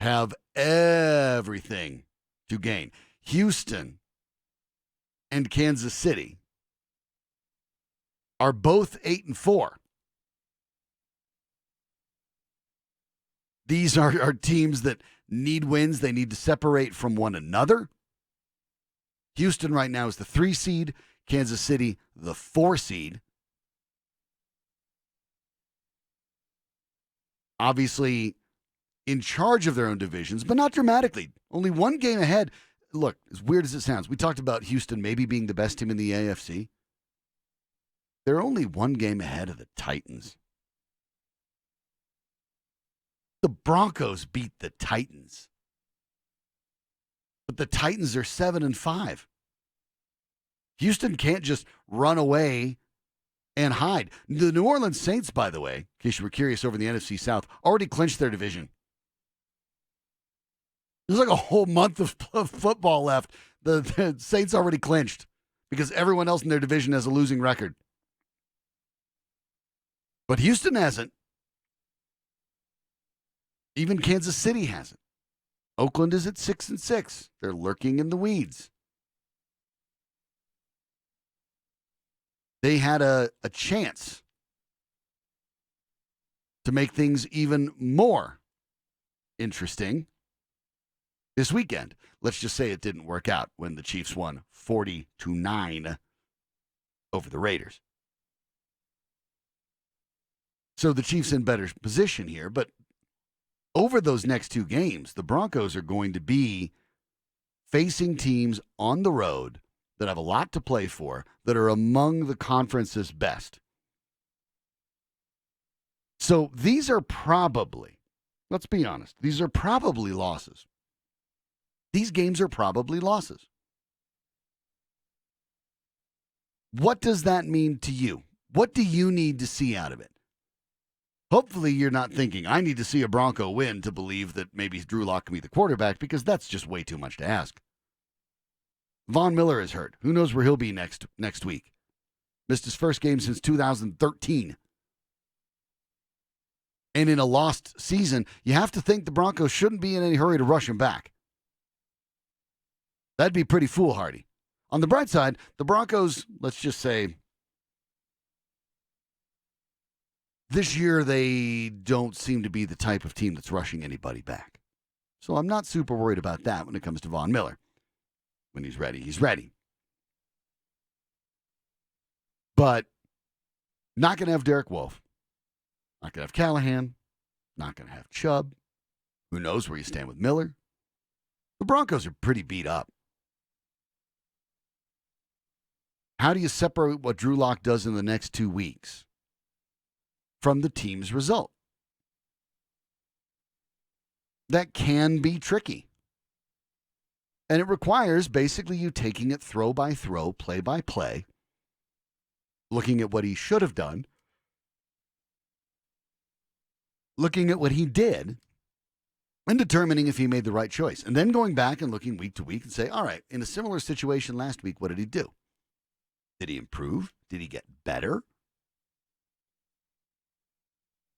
have everything to gain. Houston and Kansas City are both 8-4. These are teams that need wins. They need to separate from one another. Houston right now is the 3 seed. Kansas City, the 4 seed. Obviously in charge of their own divisions, but not dramatically. Only 1 game ahead. Look, as weird as it sounds, we talked about Houston maybe being the best team in the AFC. They're only 1 game ahead of the Titans. The Broncos beat the Titans. But the Titans are 7-5. Houston can't just run away and hide. The New Orleans Saints, by the way, in case you were curious, over in the NFC South, already clinched their division. There's like a whole month of football left. The Saints already clinched because everyone else in their division has a losing record. But Houston hasn't. Even Kansas City hasn't. Oakland is at 6-6. They're lurking in the weeds. They had a chance to make things even more interesting this weekend. Let's just say it didn't work out when the Chiefs won 40-9 over the Raiders. So the Chiefs in better position here, but over those next 2 games, the Broncos are going to be facing teams on the road that have a lot to play for, that are among the conference's best. So these are probably, let's be honest, these are probably losses. These games are probably losses. What does that mean to you? What do you need to see out of it? Hopefully you're not thinking, I need to see a Bronco win to believe that maybe Drew Lock can be the quarterback, because that's just way too much to ask. Von Miller is hurt. Who knows where he'll be next week? Missed his first game since 2013. And in a lost season, you have to think the Broncos shouldn't be in any hurry to rush him back. That'd be pretty foolhardy. On the bright side, the Broncos, let's just say, this year they don't seem to be the type of team that's rushing anybody back. So I'm not super worried about that when it comes to Von Miller. When he's ready, he's ready. But not going to have Derek Wolfe. Not going to have Callahan. Not going to have Chubb. Who knows where you stand with Miller? The Broncos are pretty beat up. How do you separate what Drew Lock does in the next 2 weeks from the team's result? That can be tricky. And it requires basically you taking it throw by throw, play by play, looking at what he should have done, looking at what he did, and determining if he made the right choice. And then going back and looking week to week and say, all right, in a similar situation last week, what did he do? Did he improve? Did he get better?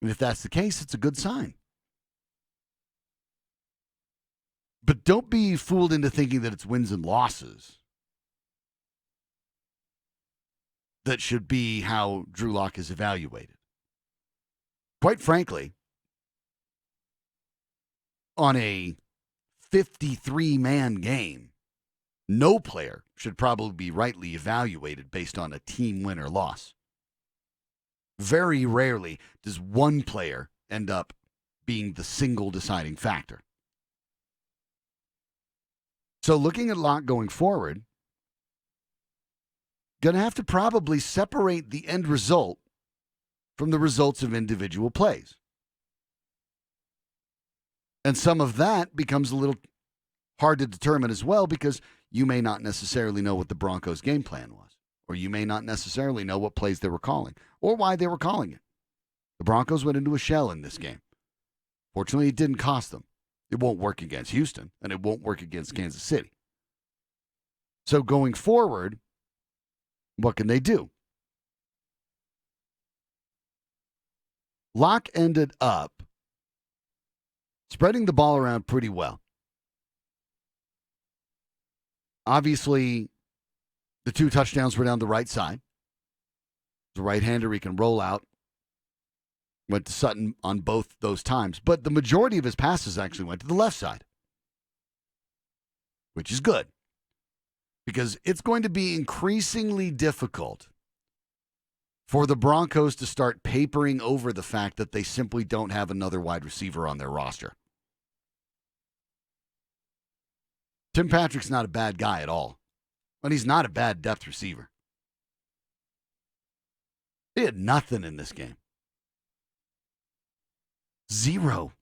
And if that's the case, it's a good sign. But don't be fooled into thinking that it's wins and losses that should be how Drew Lock is evaluated. Quite frankly, on a 53-man game, no player should probably be rightly evaluated based on a team win or loss. Very rarely does one player end up being the single deciding factor. So looking at Lock going forward, going to have to probably separate the end result from the results of individual plays. And some of that becomes a little hard to determine as well because you may not necessarily know what the Broncos' game plan was, or you may not necessarily know what plays they were calling or why they were calling it. The Broncos went into a shell in this game. Fortunately, it didn't cost them. It won't work against Houston, and it won't work against Kansas City. So going forward, what can they do? Lock ended up spreading the ball around pretty well. Obviously, the 2 touchdowns were down the right side. The right-hander, he can roll out. Went to Sutton on both those times. But the majority of his passes actually went to the left side, which is good because it's going to be increasingly difficult for the Broncos to start papering over the fact that they simply don't have another wide receiver on their roster. Tim Patrick's not a bad guy at all, and he's not a bad depth receiver. He had nothing in this game. 0.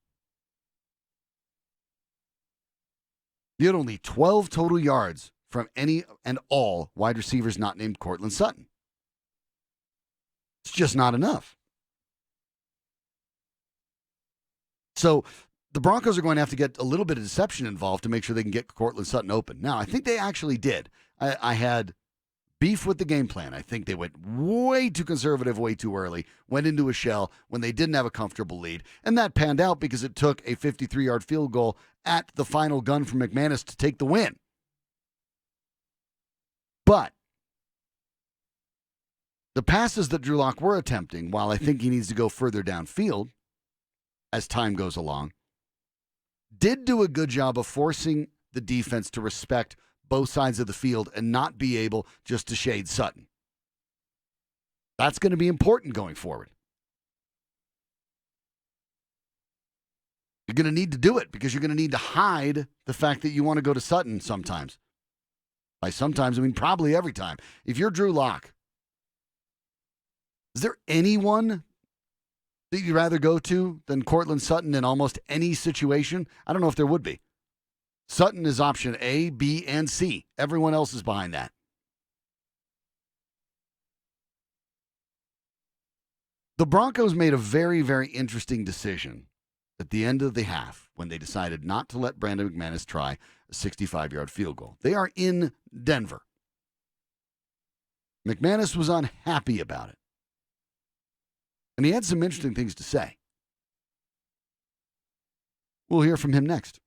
He had only 12 total yards from any and all wide receivers not named Courtland Sutton. It's just not enough. So the Broncos are going to have to get a little bit of deception involved to make sure they can get Courtland Sutton open. Now, I think they actually did. I had beef with the game plan. I think they went way too conservative, way too early, went into a shell when they didn't have a comfortable lead. And that panned out because it took a 53-yard field goal at the final gun from McManus to take the win. But the passes that Drew Lock were attempting, while I think he needs to go further downfield as time goes along, did do a good job of forcing the defense to respect both sides of the field and not be able just to shade Sutton. That's going to be important going forward. You're going to need to do it because you're going to need to hide the fact that you want to go to Sutton sometimes. By sometimes, I mean probably every time. If you're Drew Lock, is there anyone that you'd rather go to than Courtland Sutton in almost any situation? I don't know if there would be. Sutton is option A, B, and C. Everyone else is behind that. The Broncos made a very, very interesting decision at the end of the half when they decided not to let Brandon McManus try a 65-yard field goal. They are in Denver. McManus was unhappy about it. And he had some interesting things to say. We'll hear from him next.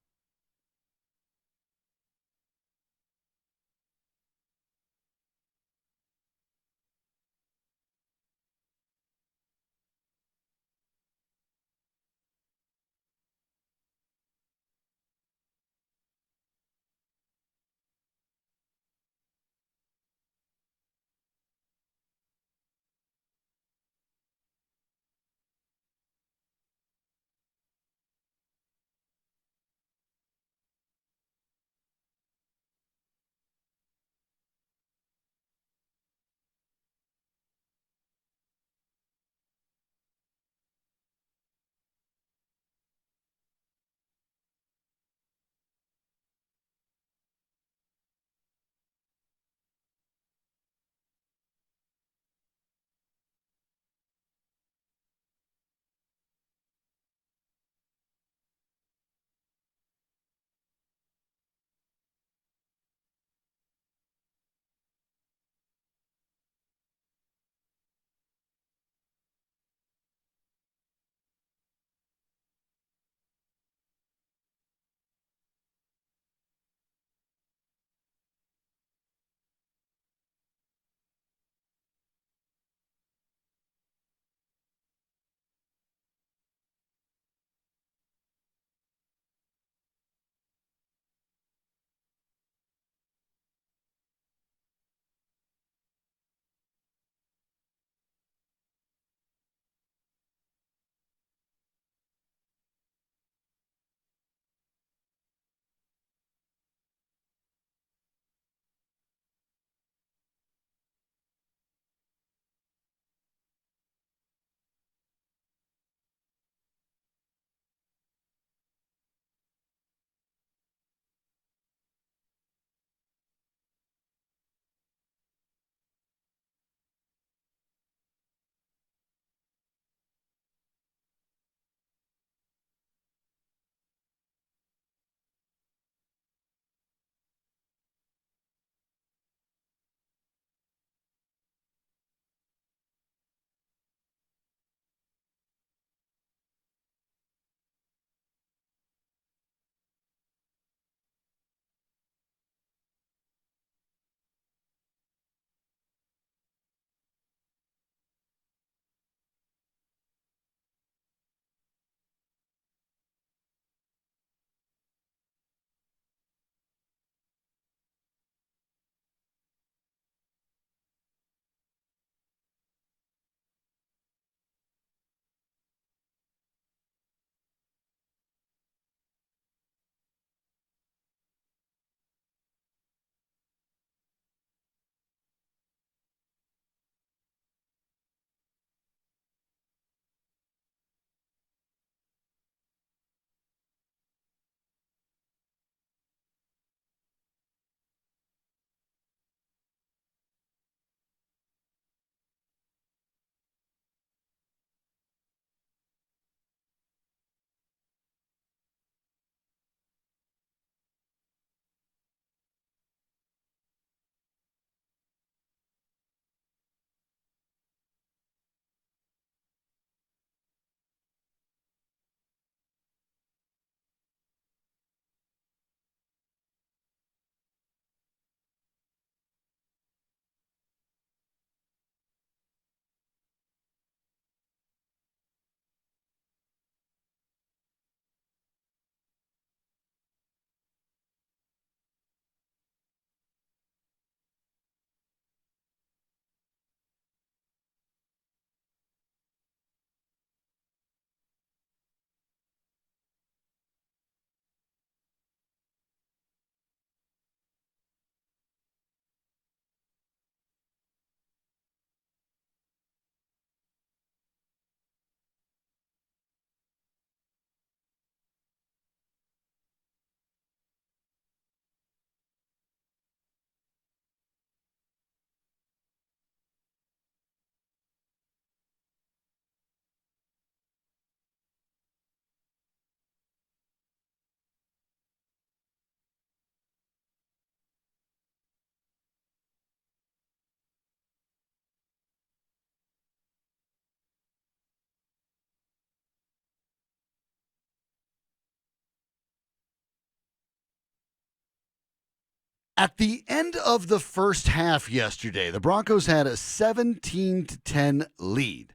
At the end of the first half yesterday, the Broncos had a 17-10 lead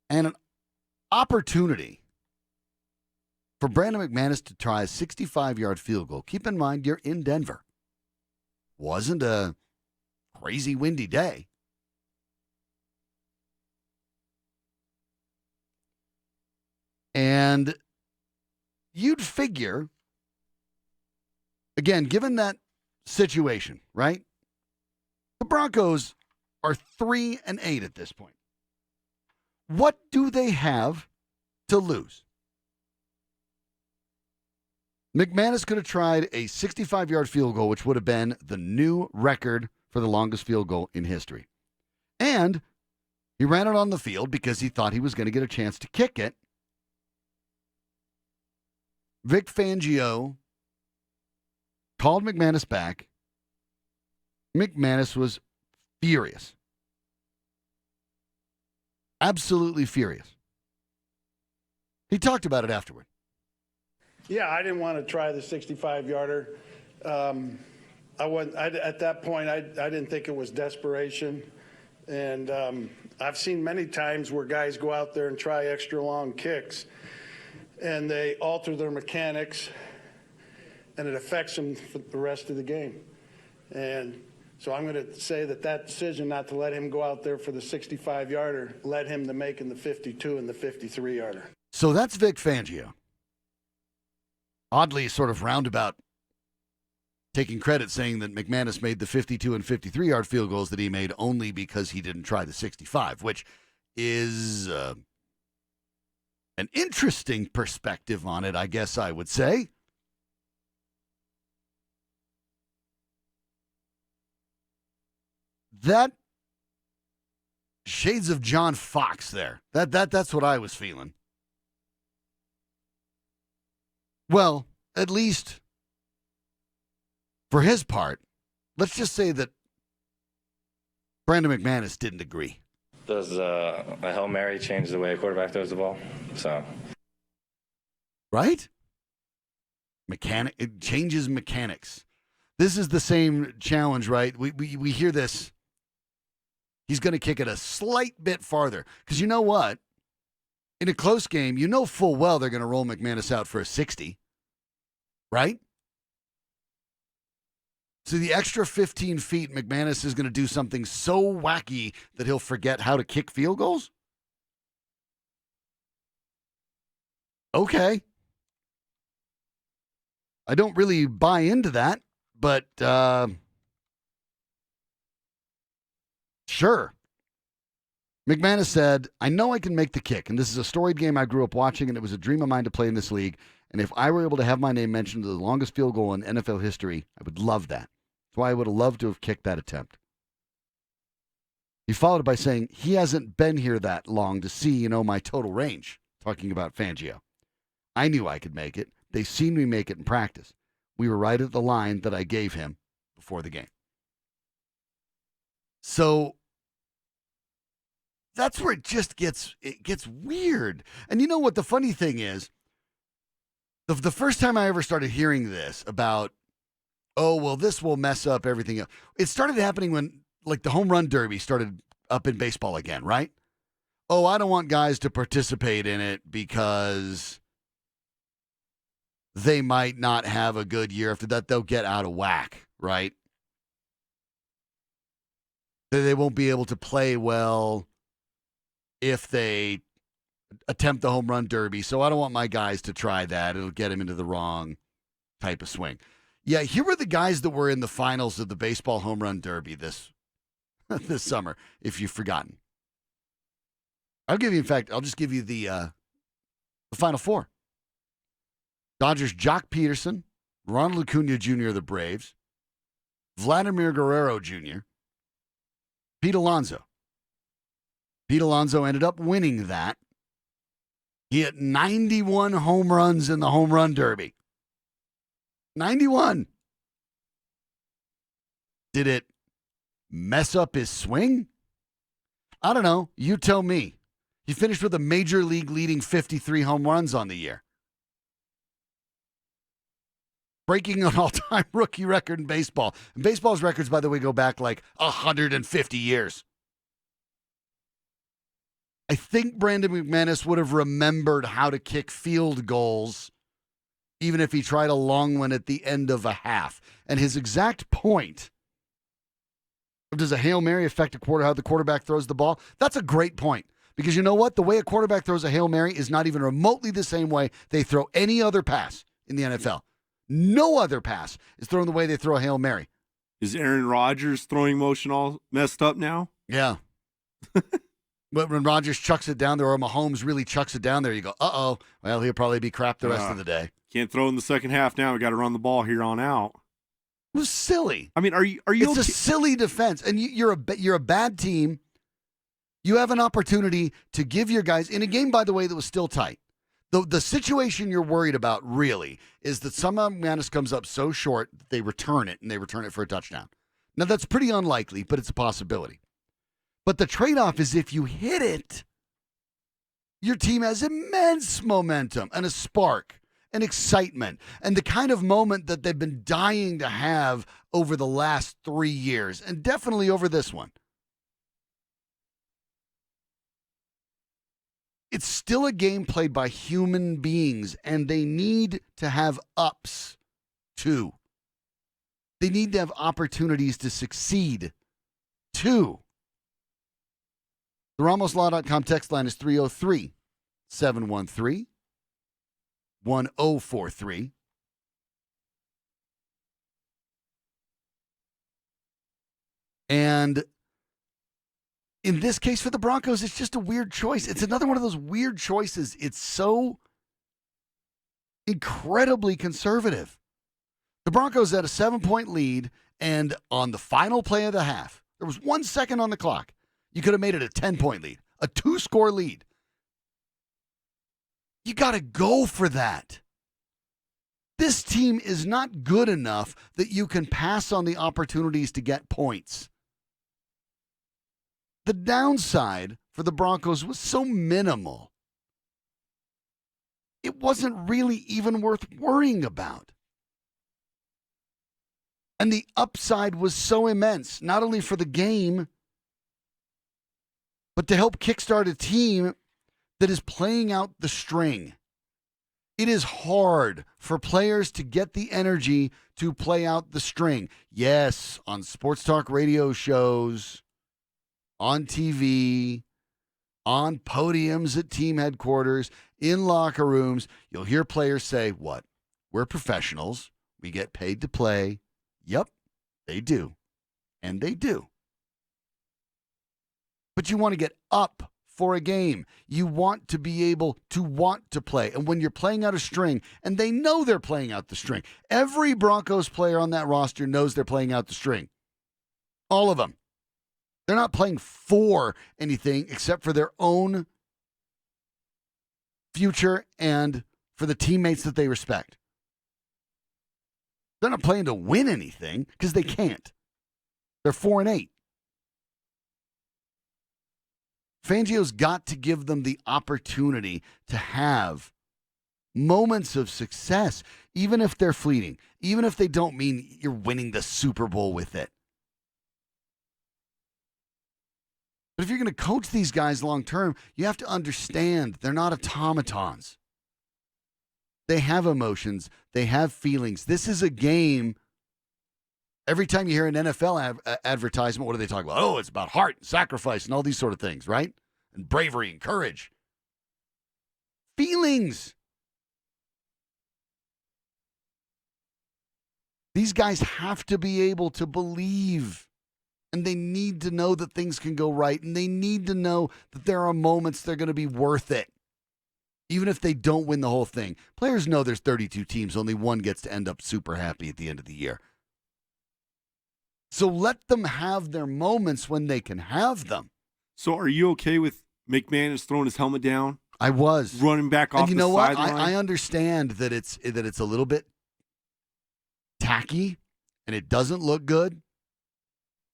and an opportunity for Brandon McManus to try a 65-yard field goal. Keep in mind, you're in Denver. Wasn't a crazy windy day. And you'd figure, again, given that situation, right? The Broncos are 3-8 at this point. What do they have to lose? McManus could have tried a 65-yard field goal, which would have been the new record for the longest field goal in history. And he ran it on the field because he thought he was going to get a chance to kick it. Vic Fangio called McManus back. McManus was furious. Absolutely furious. He talked about it afterward. Yeah, I didn't want to try the 65-yarder. At that point, I didn't think it was desperation. And I've seen many times where guys go out there and try extra long kicks, and they alter their mechanics, and it affects them for the rest of the game. And so I'm going to say that decision not to let him go out there for the 65-yarder led him to making the 52 and the 53-yarder. So that's Vic Fangio. Oddly, sort of roundabout, taking credit, saying that McManus made the 52 and 53-yard field goals that he made only because he didn't try the 65, which is an interesting perspective on it, I guess I would say. That shades of John Fox there. That's what I was feeling. Well, at least for his part, let's just say that Brandon McManus didn't agree. Does a Hail Mary change the way a quarterback throws the ball? So, right? It changes mechanics. This is the same challenge, right? We hear this. He's going to kick it a slight bit farther. Because you know what? In a close game, you know full well they're going to roll McManus out for a 60. Right? So the extra 15 feet, McManus is going to do something so wacky that he'll forget how to kick field goals? Okay. I don't really buy into that, but sure. McManus said, I know I can make the kick, and this is a storied game I grew up watching, and it was a dream of mine to play in this league. And if I were able to have my name mentioned as the longest field goal in NFL history, I would love that. That's why I would have loved to have kicked that attempt. He followed it by saying, he hasn't been here that long to see, my total range, talking about Fangio. I knew I could make it. They've seen me make it in practice. We were right at the line that I gave him before the game. So that's where it gets weird. And you know what the funny thing is? The first time I ever started hearing this about, this will mess up everything else. It started happening when, the home run derby started up in baseball again, right? Oh, I don't want guys to participate in it because they might not have a good year. After that, they'll get out of whack, right? They won't be able to play well if they attempt the home run derby. So I don't want my guys to try that. It'll get him into the wrong type of swing. Yeah, here were the guys that were in the finals of the baseball home run derby this summer, if you've forgotten. I'll just give you the final four. Dodgers' Jock Peterson, Ronald Acuna Jr. of the Braves, Vladimir Guerrero Jr., Pete Alonso. Pete Alonso ended up winning that. He hit 91 home runs in the home run derby. 91. Did it mess up his swing? I don't know. You tell me. He finished with a major league leading 53 home runs on the year. breaking an all-time rookie record in baseball. And baseball's records, by the way, go back like 150 years. I think Brandon McManus would have remembered how to kick field goals even if he tried a long one at the end of a half. And his exact point of does a Hail Mary affect how the quarterback throws the ball? That's a great point. Because you know what? The way a quarterback throws a Hail Mary is not even remotely the same way they throw any other pass in the NFL. No other pass is thrown the way they throw a Hail Mary. Is Aaron Rodgers' throwing motion all messed up now? Yeah. But when Rodgers chucks it down there or Mahomes really chucks it down there, you go, uh-oh. Well, he'll probably be crap the rest of the day. Can't throw in the second half now. We got to run the ball here on out. It was silly. I mean, are you? It's a silly defense, and you're a bad team. You have an opportunity to give your guys in a game, by the way, that was still tight. The situation you're worried about really is that somehow McManus comes up so short that they return it, and they return it for a touchdown. Now that's pretty unlikely, but it's a possibility. But the trade-off is if you hit it, your team has immense momentum and a spark and excitement and the kind of moment that they've been dying to have over the last 3 years and definitely over this one. It's still a game played by human beings, and they need to have ups, too. They need to have opportunities to succeed, too. The RamosLaw.com text line is 303-713-1043. And in this case for the Broncos, it's just a weird choice. It's another one of those weird choices. It's so incredibly conservative. The Broncos had a 7-point lead, and on the final play of the half, there was 1 second on the clock. You could have made it a 10-point lead, a 2-score lead. You got to go for that. This team is not good enough that you can pass on the opportunities to get points. The downside for the Broncos was so minimal. It wasn't really even worth worrying about. And the upside was so immense, not only for the game, but to help kickstart a team that is playing out the string. It is hard for players to get the energy to play out the string. Yes, on sports talk radio shows, on TV, on podiums at team headquarters, in locker rooms, you'll hear players say, what? We're professionals. We get paid to play. Yep, they do. And they do. But you want to get up for a game. You want to be able to want to play. And when you're playing out a string, and they know they're playing out the string, every Broncos player on that roster knows they're playing out the string. All of them. They're not playing for anything except for their own future and for the teammates that they respect. They're not playing to win anything because they can't. They're 4-8. Fangio's got to give them the opportunity to have moments of success, even if they're fleeting, even if they don't mean you're winning the Super Bowl with it. But if you're going to coach these guys long term, you have to understand they're not automatons. They have emotions. They have feelings. This is a game. Every time you hear an NFL advertisement, what do they talk about? Oh, it's about heart and sacrifice and all these sort of things, right? And bravery and courage. Feelings. These guys have to be able to believe. And they need to know that things can go right. And they need to know that there are moments they're going to be worth it. Even if they don't win the whole thing. Players know there's 32 teams. Only one gets to end up super happy at the end of the year. So let them have their moments when they can have them. So are you okay with McManus throwing his helmet down? I was. Running back off the sideline? And you know what? I understand that it's a little bit tacky and it doesn't look good.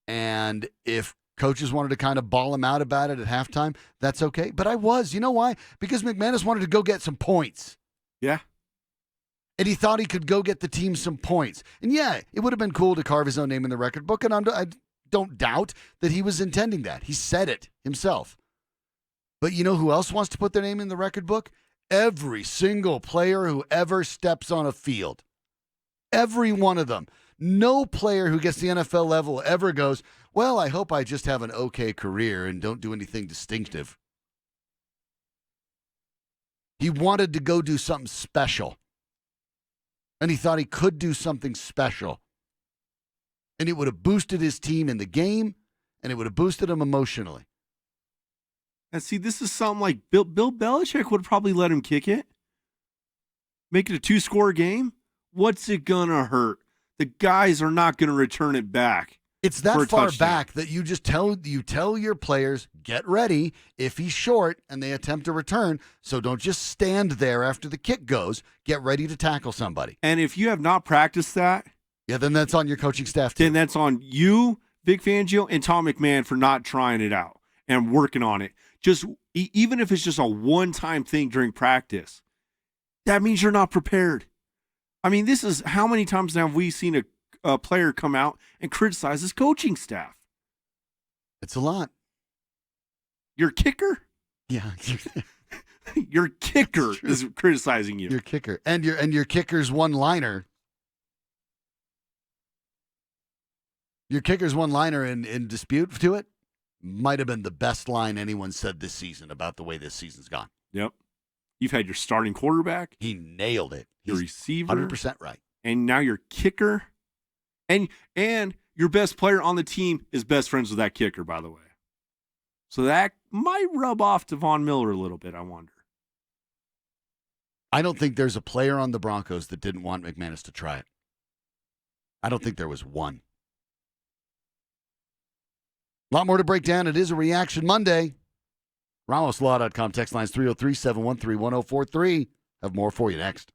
And if coaches wanted to kind of ball him out about it at halftime, that's okay. But I was. You know why? Because McManus wanted to go get some points. Yeah. And he thought he could go get the team some points. And yeah, it would have been cool to carve his own name in the record book, and I don't doubt that he was intending that. He said it himself. But you know who else wants to put their name in the record book? Every single player who ever steps on a field. Every one of them. No player who gets the NFL level ever goes, well, I hope I just have an okay career and don't do anything distinctive. He wanted to go do something special. And he thought he could do something special. And it would have boosted his team in the game, and it would have boosted him emotionally. And see, this is something like Bill Belichick would probably let him kick it. Make it a 2-score game. What's it going to hurt? The guys are not going to return it back. It's that far back that you just tell your players, get ready if he's short and they attempt a return. So don't just stand there after the kick goes. Get ready to tackle somebody. And if you have not practiced that, yeah, then that's on your coaching staff too. Then that's on you, Vic Fangio, and Tom McMahon for not trying it out and working on it. Just even if it's just a one-time thing during practice, that means you're not prepared. I mean, this is how many times now have we seen a player come out and criticize his coaching staff? It's a lot. Your kicker? Yeah. Your kicker is criticizing you. Your kicker. And your kicker's one-liner. Your kicker's one-liner in dispute to it might have been the best line anyone said this season about the way this season's gone. Yep. You've had your starting quarterback. He nailed it. Your receiver. 100% right. And now your kicker. And your best player on the team is best friends with that kicker, by the way. So that might rub off to Von Miller a little bit, I wonder. I don't think there's a player on the Broncos that didn't want McManus to try it. I don't think there was one. A lot more to break down. It is a Reaction Monday. RamosLaw.com. Text lines 303-713-1043. Have more for you next.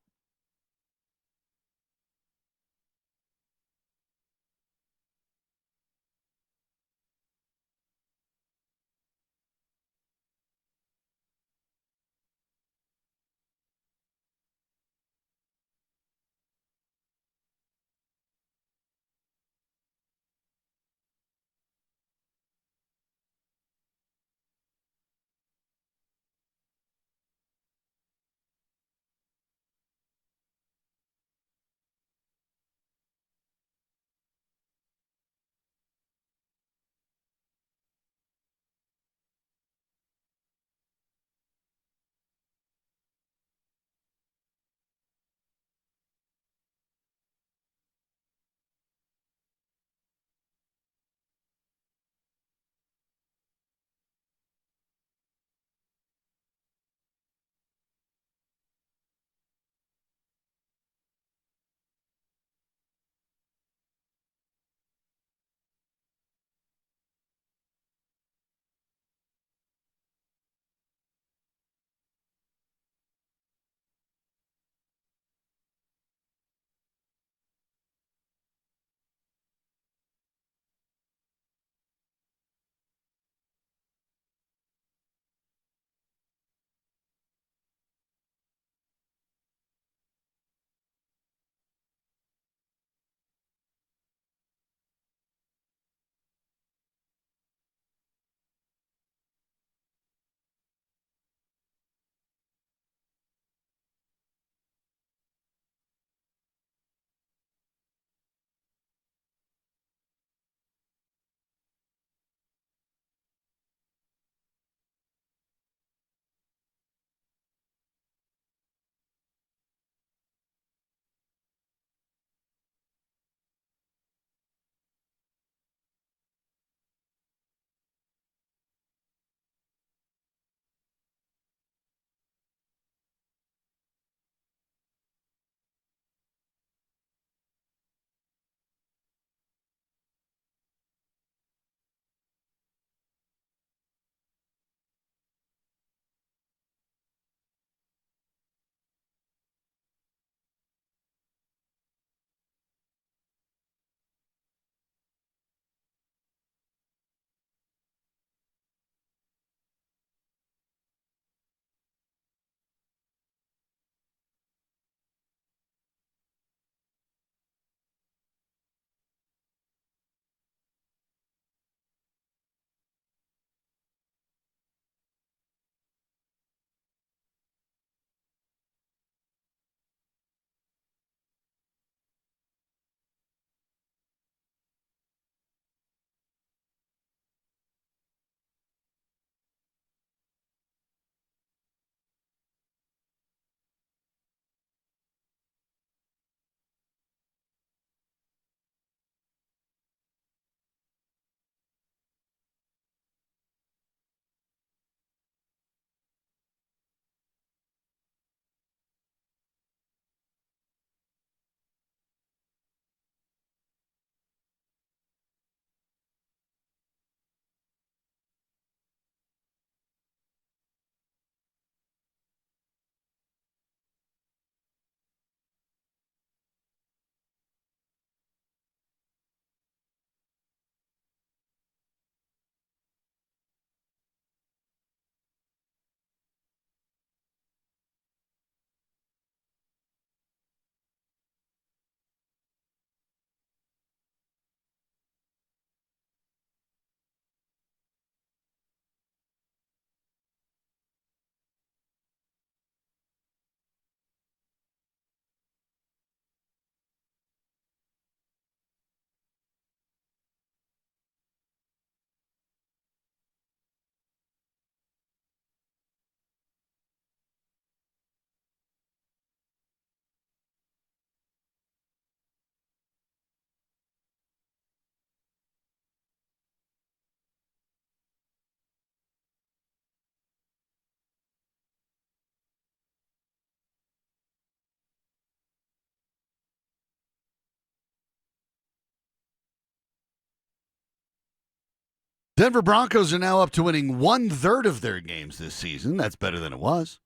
Denver Broncos are now up to winning 1/3 of their games this season. That's better than it was.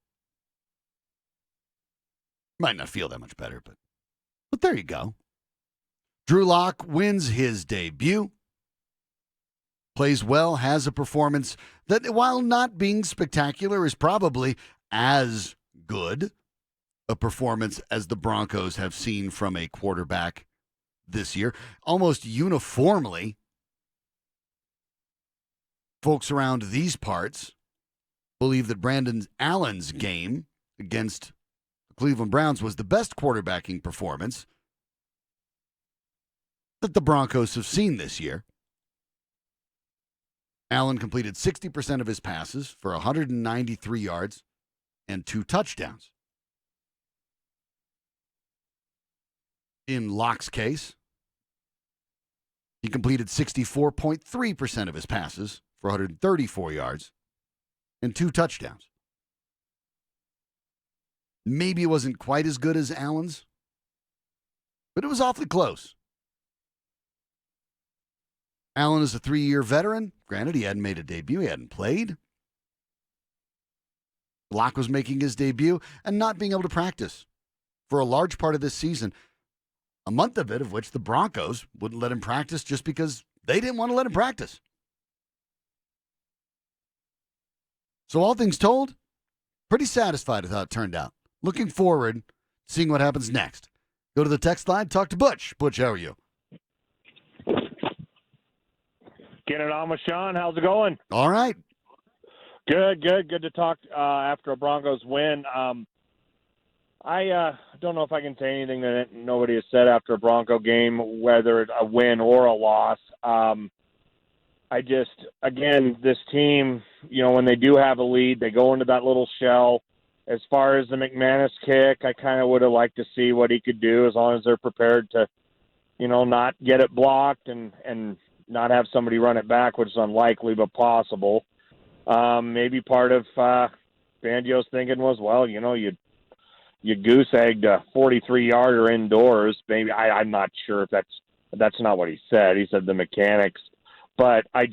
Might not feel that much better, but there you go. Drew Lock wins his debut. Plays well, has a performance that, while not being spectacular, is probably as good a performance as the Broncos have seen from a quarterback this year. Almost uniformly, folks around these parts believe that Brandon Allen's game against the Cleveland Browns was the best quarterbacking performance that the Broncos have seen this year. Allen completed 60% of his passes for 193 yards and 2 touchdowns. In Locke's case, he completed 64.3% of his passes for 134 yards and 2 touchdowns. Maybe it wasn't quite as good as Allen's, but it was awfully close. Allen is a 3-year veteran. Granted, he hadn't made a debut. He hadn't played. Locke was making his debut and not being able to practice for a large part of this season. A month of it, of which the Broncos wouldn't let him practice just because they didn't want to let him practice. So all things told, pretty satisfied with how it turned out. Looking forward to seeing what happens next. Go to the text line, talk to Butch. Butch, how are you? Getting it on with Sean. How's it going? All right. Good to talk after a Broncos win. I don't know if I can say anything that nobody has said after a Bronco game, whether it's a win or a loss. Again, this team, when they do have a lead, they go into that little shell. As far as the McManus kick, I kind of would have liked to see what he could do as long as they're prepared to, not get it blocked and not have somebody run it back, which is unlikely but possible. Maybe part of Fangio's thinking was, well, you goose-egged a 43-yarder indoors. Maybe I'm not sure if that's not what he said. He said the mechanics. But I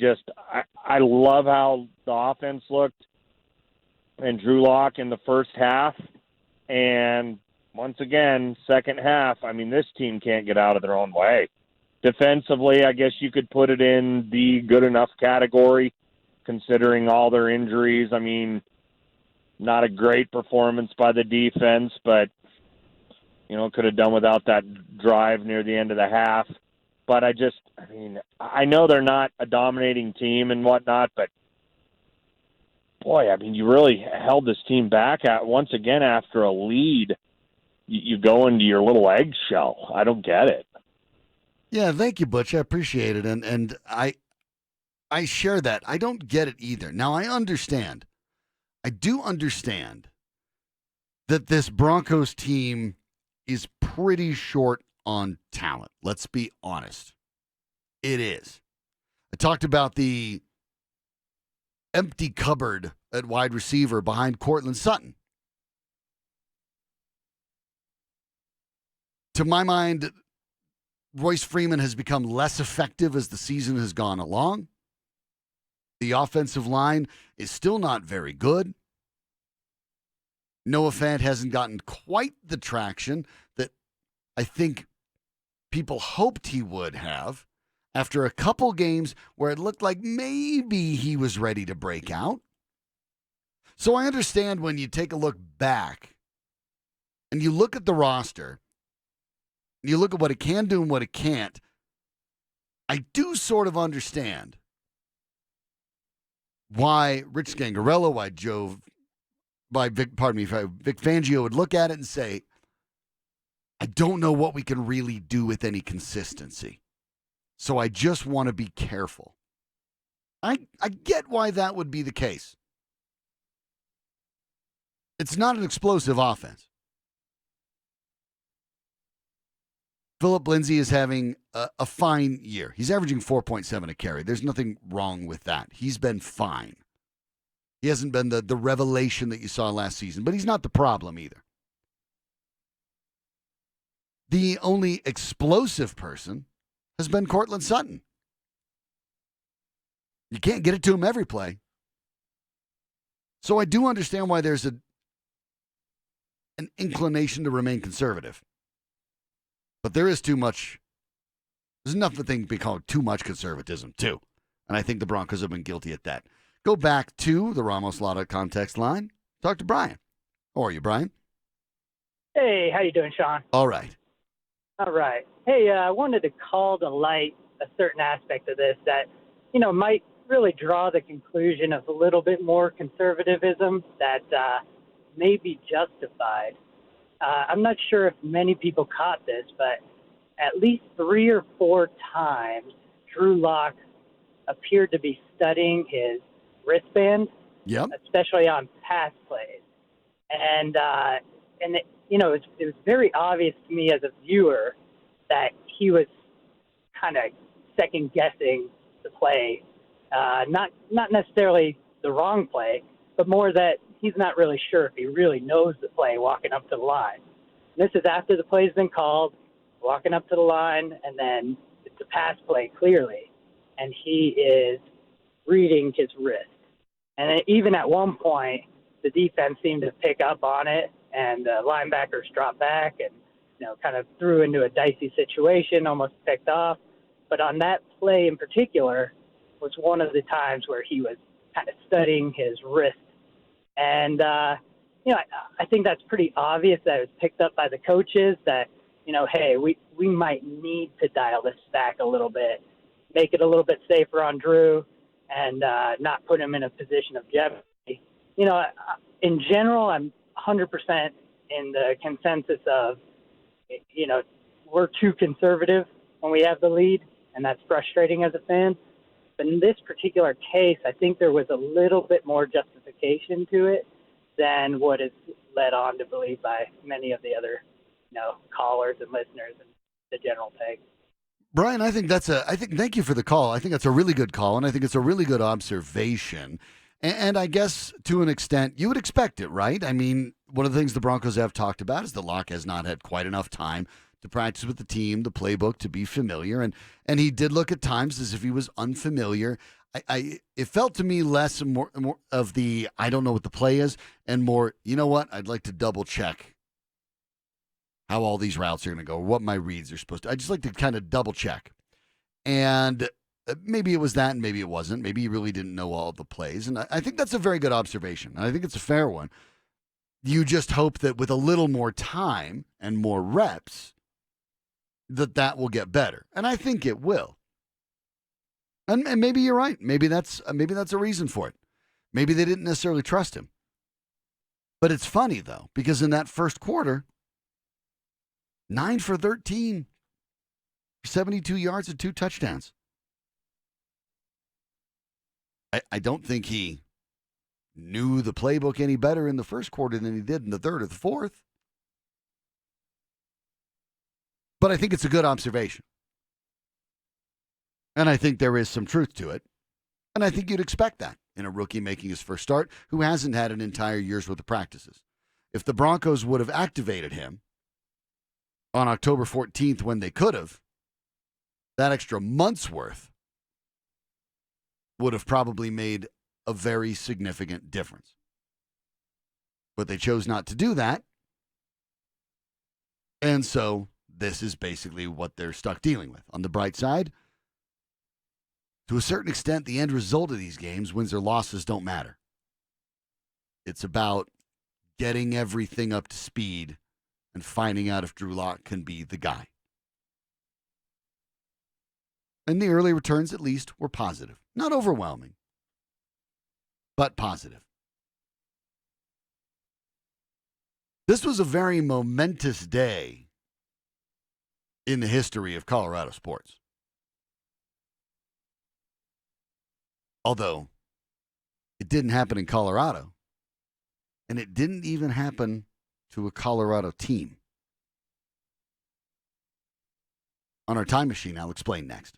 love how the offense looked and Drew Lock in the first half. And once again, second half, this team can't get out of their own way. Defensively, I guess you could put it in the good enough category, considering all their injuries. Not a great performance by the defense, but, could have done without that drive near the end of the half. But I know they're not a dominating team and whatnot, but, boy, you really held this team back once again after a lead. You go into your little eggshell. I don't get it. Yeah, thank you, Butch. I appreciate it. And I share that. I don't get it either. Now, I understand. I do understand that this Broncos team is pretty short on talent. Let's be honest. It is. I talked about the empty cupboard at wide receiver behind Courtland Sutton. To my mind, Royce Freeman has become less effective as the season has gone along. The offensive line is still not very good. Noah Fant hasn't gotten quite the traction that I think people hoped he would have after a couple games where it looked like maybe he was ready to break out. So I understand when you take a look back and you look at the roster, you look at what it can do and what it can't, I do sort of understand why Rich Scangarello, Vic Fangio would look at it and say, I don't know what we can really do with any consistency. So I just want to be careful. I get why that would be the case. It's not an explosive offense. Philip Lindsay is having a fine year. He's averaging 4.7 a carry. There's nothing wrong with that. He's been fine. He hasn't been the revelation that you saw last season, but he's not the problem either. The only explosive person has been Courtland Sutton. You can't get it to him every play. So I do understand why there's an inclination to remain conservative. But there is too much. There's enough of a thing to be called too much conservatism, too. And I think the Broncos have been guilty at that. Go back to the Ramos Lada context line. Talk to Brian. How are you, Brian? Hey, how you doing, Sean? All right. All right. Hey, I wanted to call to light a certain aspect of this that, might really draw the conclusion of a little bit more conservatism that may be justified. I'm not sure if many people caught this, but at least 3 or 4 times, Drew Lock appeared to be studying his wristband, Yep. especially on pass plays. And it was very obvious to me as a viewer that he was kind of second guessing the play, not necessarily the wrong play, but more that he's not really sure if he really knows the play walking up to the line. And this is after the play's been called, walking up to the line, and then it's a pass play clearly, and he is reading his wrist. And even at one point, the defense seemed to pick up on it, and the linebackers dropped back and, kind of threw into a dicey situation, almost picked off. But on that play in particular was one of the times where he was kind of studying his wrist. And, I think that's pretty obvious that it was picked up by the coaches that, hey, we might need to dial this back a little bit, make it a little bit safer on Drew, and not put him in a position of jeopardy. In general, I'm 100% in the consensus of, we're too conservative when we have the lead, and that's frustrating as a fan. But in this particular case, I think there was a little bit more justification to it than what is led on to believe by many of the other, callers and listeners and the general take. Brian, thank you for the call. I think that's a really good call, and I think it's a really good observation. And I guess to an extent, you would expect it, right? I mean, one of the things the Broncos have talked about is that Locke has not had quite enough time to practice with the team, the playbook, to be familiar. And he did look at times as if he was unfamiliar. It felt to me less and more of the, I don't know what the play is, and more, you know what, I'd like to double check how all these routes are going to go, or what my reads are supposed to. I just like to kind of double check. And maybe it was that, and maybe it wasn't. Maybe he really didn't know all of the plays. And I think that's a very good observation. And I think it's a fair one. You just hope that with a little more time and more reps, that will get better. And I think it will. And maybe you're right. Maybe that's a reason for it. Maybe they didn't necessarily trust him. But it's funny, though, because in that first quarter, 9 for 13, 72 yards and 2 touchdowns. I don't think he knew the playbook any better in the first quarter than he did in the third or the fourth. But I think it's a good observation. And I think there is some truth to it. And I think you'd expect that in a rookie making his first start who hasn't had an entire year's worth of practices. If the Broncos would have activated him on October 14th when they could have, that extra month's worth would have probably made a very significant difference. But they chose not to do that. And so this is basically what they're stuck dealing with. On the bright side, to a certain extent, the end result of these games, wins or losses, don't matter. It's about getting everything up to speed and finding out if Drew Lock can be the guy. And the early returns, at least, were positive. Not overwhelming, but positive. This was a very momentous day in the history of Colorado sports. Although it didn't happen in Colorado, and it didn't even happen to a Colorado team. On our time machine, I'll explain next.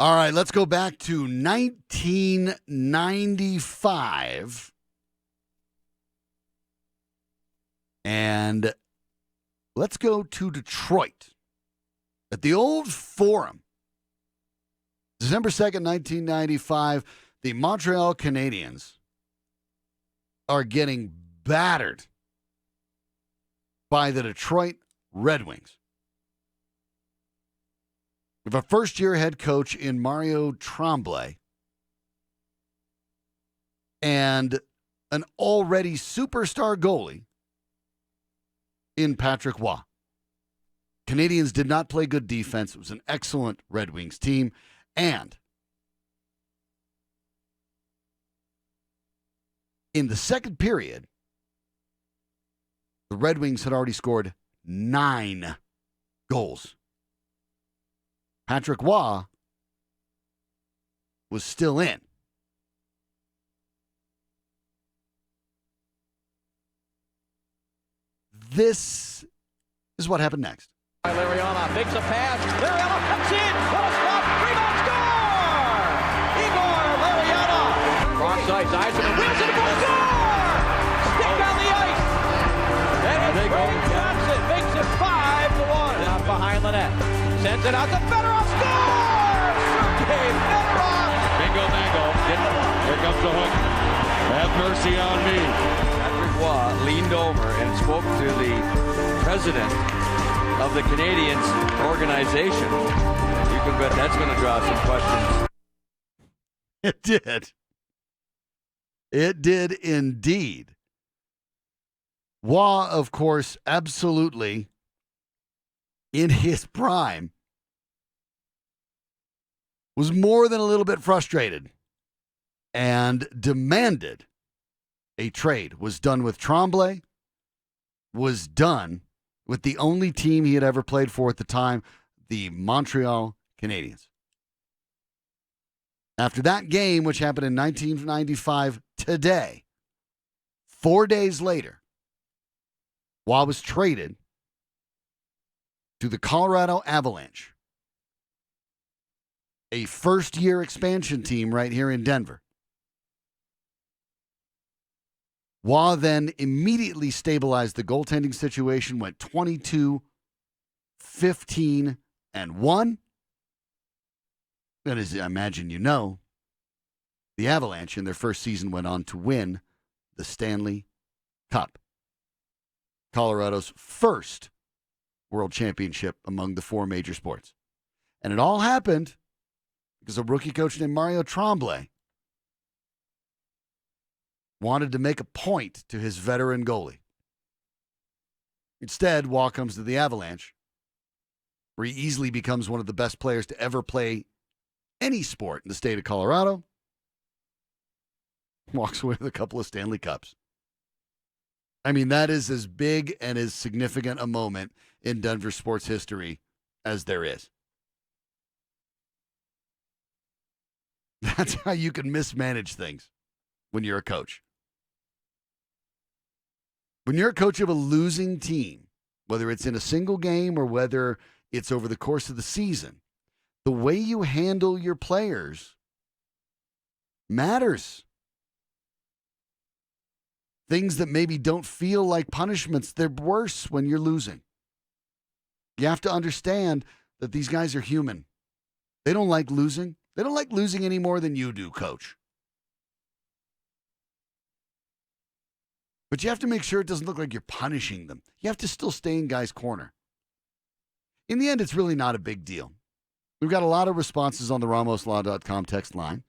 All right, let's go back to 1995. And let's go to Detroit. At the old Forum, December 2nd, 1995, the Montreal Canadiens are getting battered by the Detroit Red Wings. We have a first-year head coach in Mario Tremblay and an already superstar goalie in Patrick Waugh. Canadians did not play good defense. It was an excellent Red Wings team. And in the second period, the Red Wings had already scored 9 goals. Patrick Waugh was still in. This is what happened next. Lariana makes a pass. Lariana comes in. What a stop. Rebound score! Igor Lariana. Cross ice. Eisenman wins it. Score! Stick down the ice. And it's Ray Johnson makes it 5-1. Out behind the net. Sends it out to Fedorov. Score! Sergei Fedorov. Bingo bango. Here comes the hook. Have mercy on me. Patrick Waugh leaned over and spoke to the president of the Canadiens organization. You can bet that's going to draw some questions. It did. It did indeed. Waugh, of course, absolutely in his prime, was more than a little bit frustrated and demanded a trade. Was done with Tremblay, was done with the only team he had ever played for at the time, the Montreal Canadiens. After that game, which happened in 1995 today, 4 days later, Waugh was traded to the Colorado Avalanche, a first-year expansion team right here in Denver. Waugh then immediately stabilized the goaltending situation, went 22, 15, and 1. And as I imagine you know, the Avalanche in their first season went on to win the Stanley Cup, Colorado's first world championship among the 4 major sports. And it all happened because a rookie coach named Mario Tremblay wanted to make a point to his veteran goalie. Instead, Waugh comes to the Avalanche, where he easily becomes one of the best players to ever play any sport in the state of Colorado. Walks away with a couple of Stanley Cups. I mean, that is as big and as significant a moment in Denver sports history as there is. That's how you can mismanage things when you're a coach. When you're a coach of a losing team, whether it's in a single game or whether it's over the course of the season, the way you handle your players matters. Things that maybe don't feel like punishments, they're worse when you're losing. You have to understand that these guys are human. They don't like losing. They don't like losing any more than you do, coach. But you have to make sure it doesn't look like you're punishing them. You have to still stay in guys' corner. In the end, it's really not a big deal. We've got a lot of responses on the RamosLaw.com text line.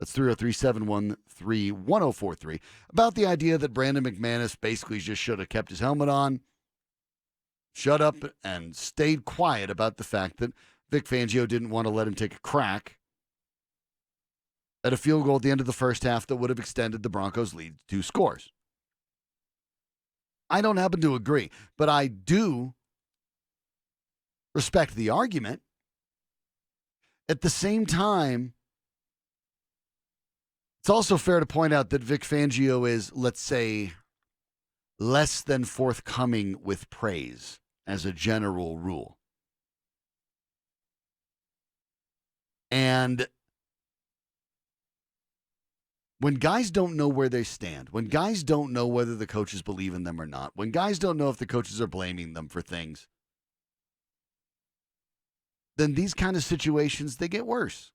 That's 303-713-1043 about the idea that Brandon McManus basically just should have kept his helmet on, shut up, and stayed quiet about the fact that Vic Fangio didn't want to let him take a crack at a field goal at the end of the first half that would have extended the Broncos' lead to 2 scores. I don't happen to agree, but I do respect the argument. At the same time, it's also fair to point out that Vic Fangio is, let's say, less than forthcoming with praise as a general rule. And when guys don't know where they stand, when guys don't know whether the coaches believe in them or not, when guys don't know if the coaches are blaming them for things, then these kind of situations, they get worse.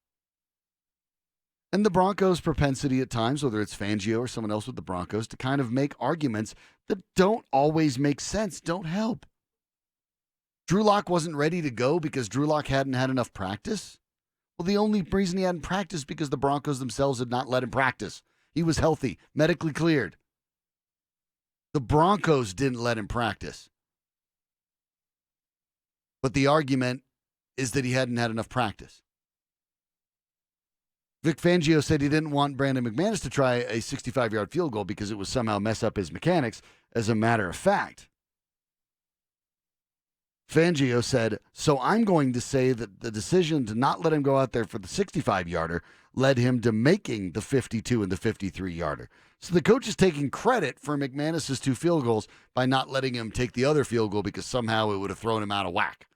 And the Broncos' propensity at times, whether it's Fangio or someone else with the Broncos, to kind of make arguments that don't always make sense, don't help. Drew Lock wasn't ready to go because Drew Lock hadn't had enough practice. Well, the only reason he hadn't practiced because the Broncos themselves had not let him practice. He was healthy, medically cleared. The Broncos didn't let him practice. But the argument is that he hadn't had enough practice. Vic Fangio said he didn't want Brandon McManus to try a 65-yard field goal because it would somehow mess up his mechanics. As a matter of fact, Fangio said, so I'm going to say that the decision to not let him go out there for the 65-yarder led him to making the 52 and the 53-yarder. So the coach is taking credit for McManus's 2 field goals by not letting him take the other field goal because somehow it would have thrown him out of whack.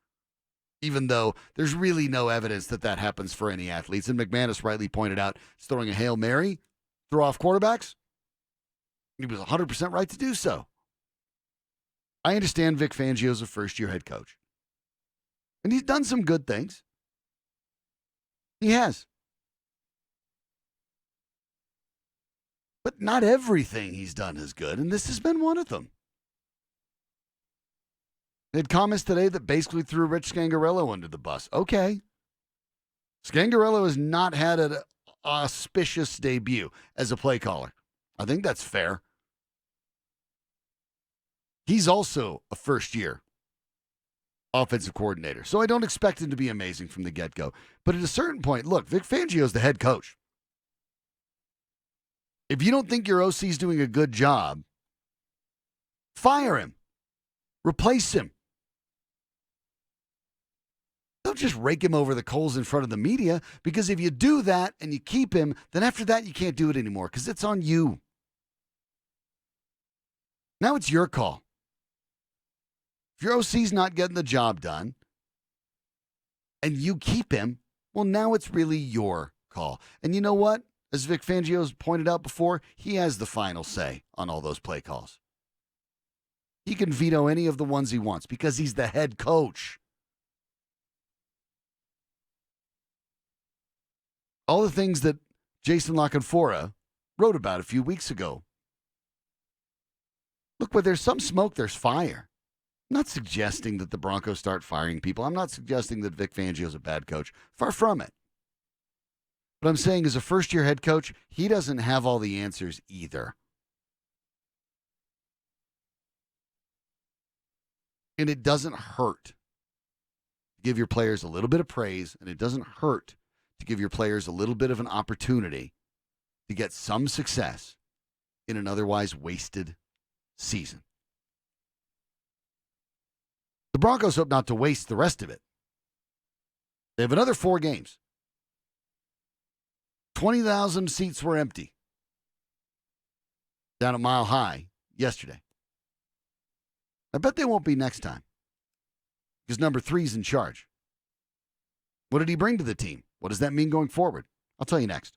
Even though there's really no evidence that that happens for any athletes. And McManus rightly pointed out, he's throwing a Hail Mary, throw off quarterbacks. He was 100% right to do so. I understand Vic Fangio's a first-year head coach. And he's done some good things. He has. But not everything he's done is good, and this has been one of them. They had comments today that basically threw Rich Scangarello under the bus. Okay. Scangarello has not had an auspicious debut as a play caller. I think that's fair. He's also a first-year offensive coordinator, so I don't expect him to be amazing from the get-go. But at a certain point, look, Vic Fangio is the head coach. If you don't think your OC is doing a good job, fire him. Replace him. Don't just rake him over the coals in front of the media, because if you do that and you keep him, then after that you can't do it anymore because it's on you. Now it's your call. If your OC's not getting the job done and you keep him, well, now it's really your call. And you know what? As Vic Fangio's pointed out before, he has the final say on all those play calls. He can veto any of the ones he wants because he's the head coach. All the things that Jason LaCanfora wrote about a few weeks ago. Look, where there's some smoke, there's fire. I'm not suggesting that the Broncos start firing people. I'm not suggesting that Vic Fangio's a bad coach. Far from it. But I'm saying as a first-year head coach, he doesn't have all the answers either. And it doesn't hurt to give your players a little bit of praise, and it doesn't hurt to give your players a little bit of an opportunity to get some success in an otherwise wasted season. The Broncos hope not to waste the rest of it. They have another 4 games. 20,000 seats were empty down at Mile High yesterday. I bet they won't be next time because number 3's in charge. What did he bring to the team? What does that mean going forward? I'll tell you next.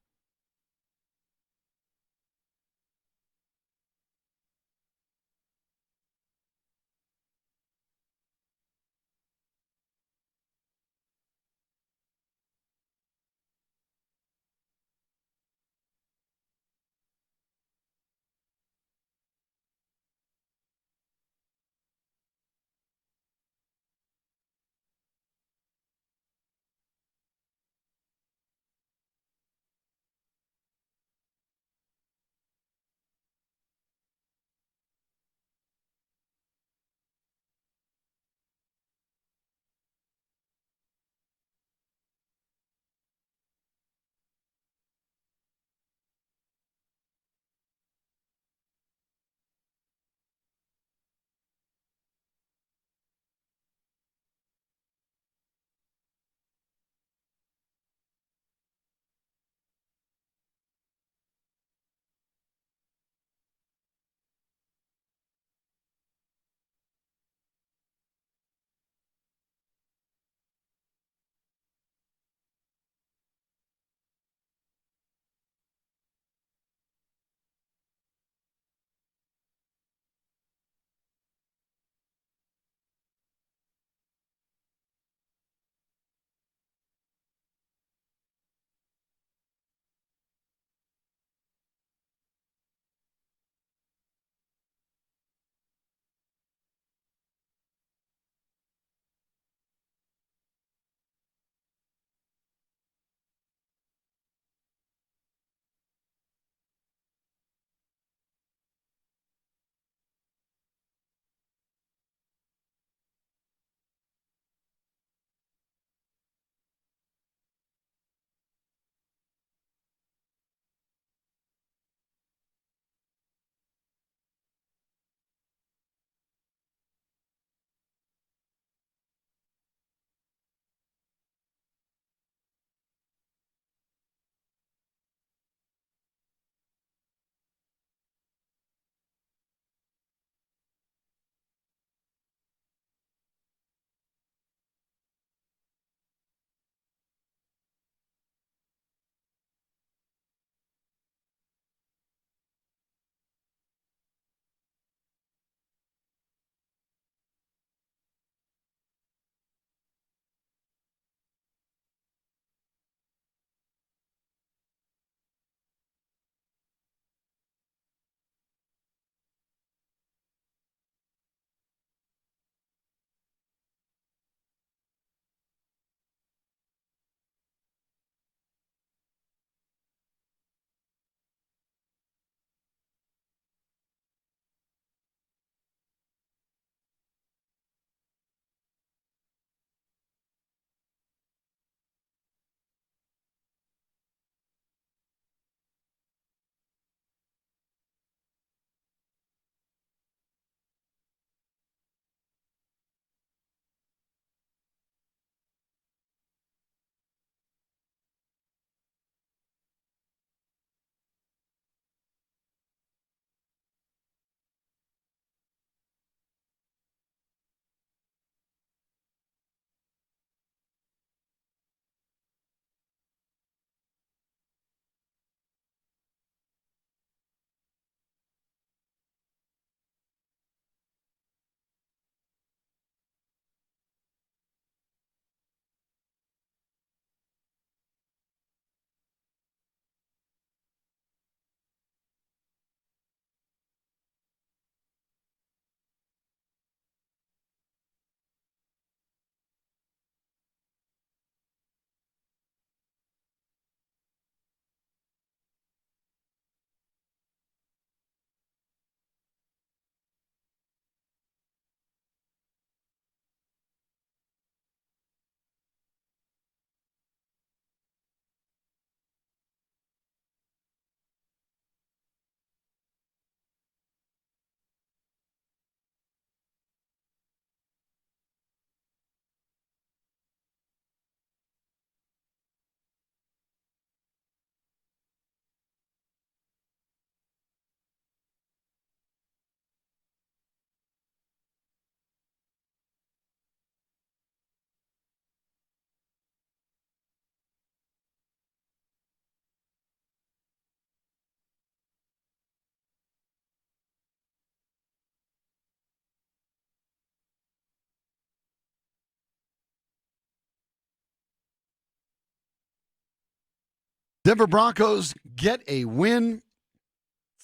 Denver Broncos get a win,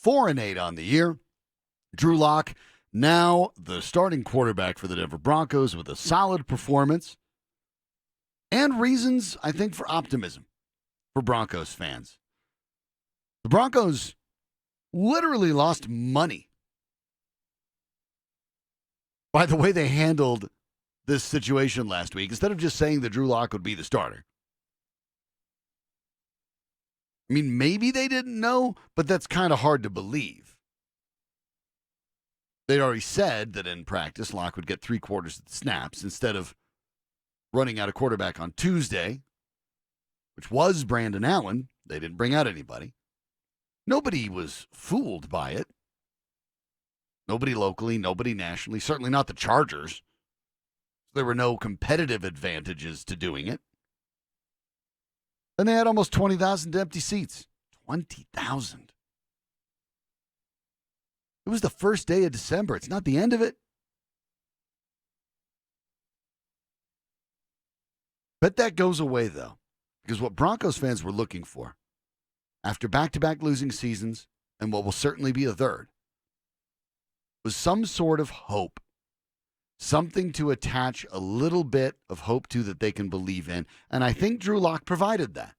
4-8 on the year. Drew Lock, now the starting quarterback for the Denver Broncos with a solid performance and reasons, I think, for optimism for Broncos fans. The Broncos literally lost money by the way they handled this situation last week, instead of just saying that Drew Lock would be the starter. I mean, maybe they didn't know, but that's kind of hard to believe. They'd already said that in practice, Lock would get 3/4 of the snaps instead of running out a quarterback on Tuesday, which was Brandon Allen. They didn't bring out anybody. Nobody was fooled by it. Nobody locally, nobody nationally, certainly not the Chargers. There were no competitive advantages to doing it. And they had almost 20,000 empty seats. 20,000. It was the first day of December. It's not the end of it. Bet that goes away, though, because what Broncos fans were looking for after back-to-back losing seasons, and what will certainly be a third, was some sort of hope, something to attach a little bit of hope to that they can believe in, and I think Drew Lock provided that.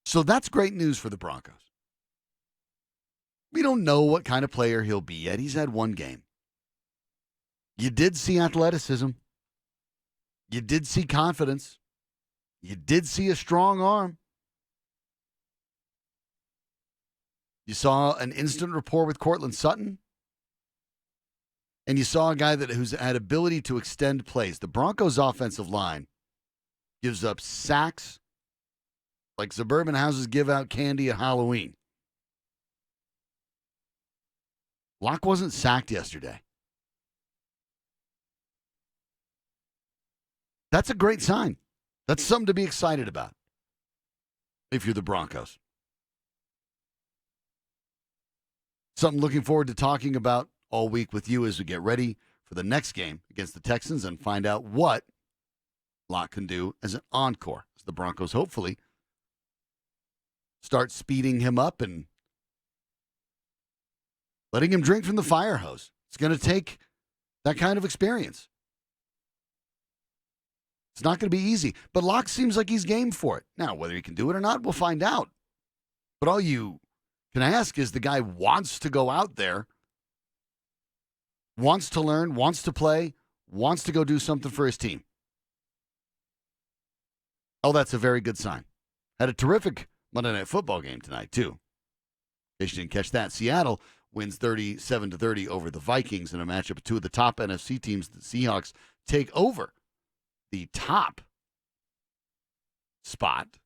So that's great news for the Broncos. We don't know what kind of player he'll be yet. He's had one game. You did see athleticism. You did see confidence. You did see a strong arm. You saw an instant rapport with Cortland Sutton. And you saw a guy who's had ability to extend plays. The Broncos' offensive line gives up sacks like suburban houses give out candy at Halloween. Lock wasn't sacked yesterday. That's a great sign. That's something to be excited about if you're the Broncos. Something looking forward to talking about all week with you as we get ready for the next game against the Texans and find out what Lock can do as an encore. As the Broncos hopefully start speeding him up and letting him drink from the fire hose. It's going to take that kind of experience. It's not going to be easy, but Lock seems like he's game for it. Now, whether he can do it or not, we'll find out. But all you can ask is the guy wants to go out there, wants to learn, wants to play, wants to go do something for his team. Oh, that's a very good sign. Had a terrific Monday Night Football game tonight, too. In case you didn't catch that, Seattle wins 37-30 over the Vikings in a matchup of two of the top NFC teams. The Seahawks take over the top spot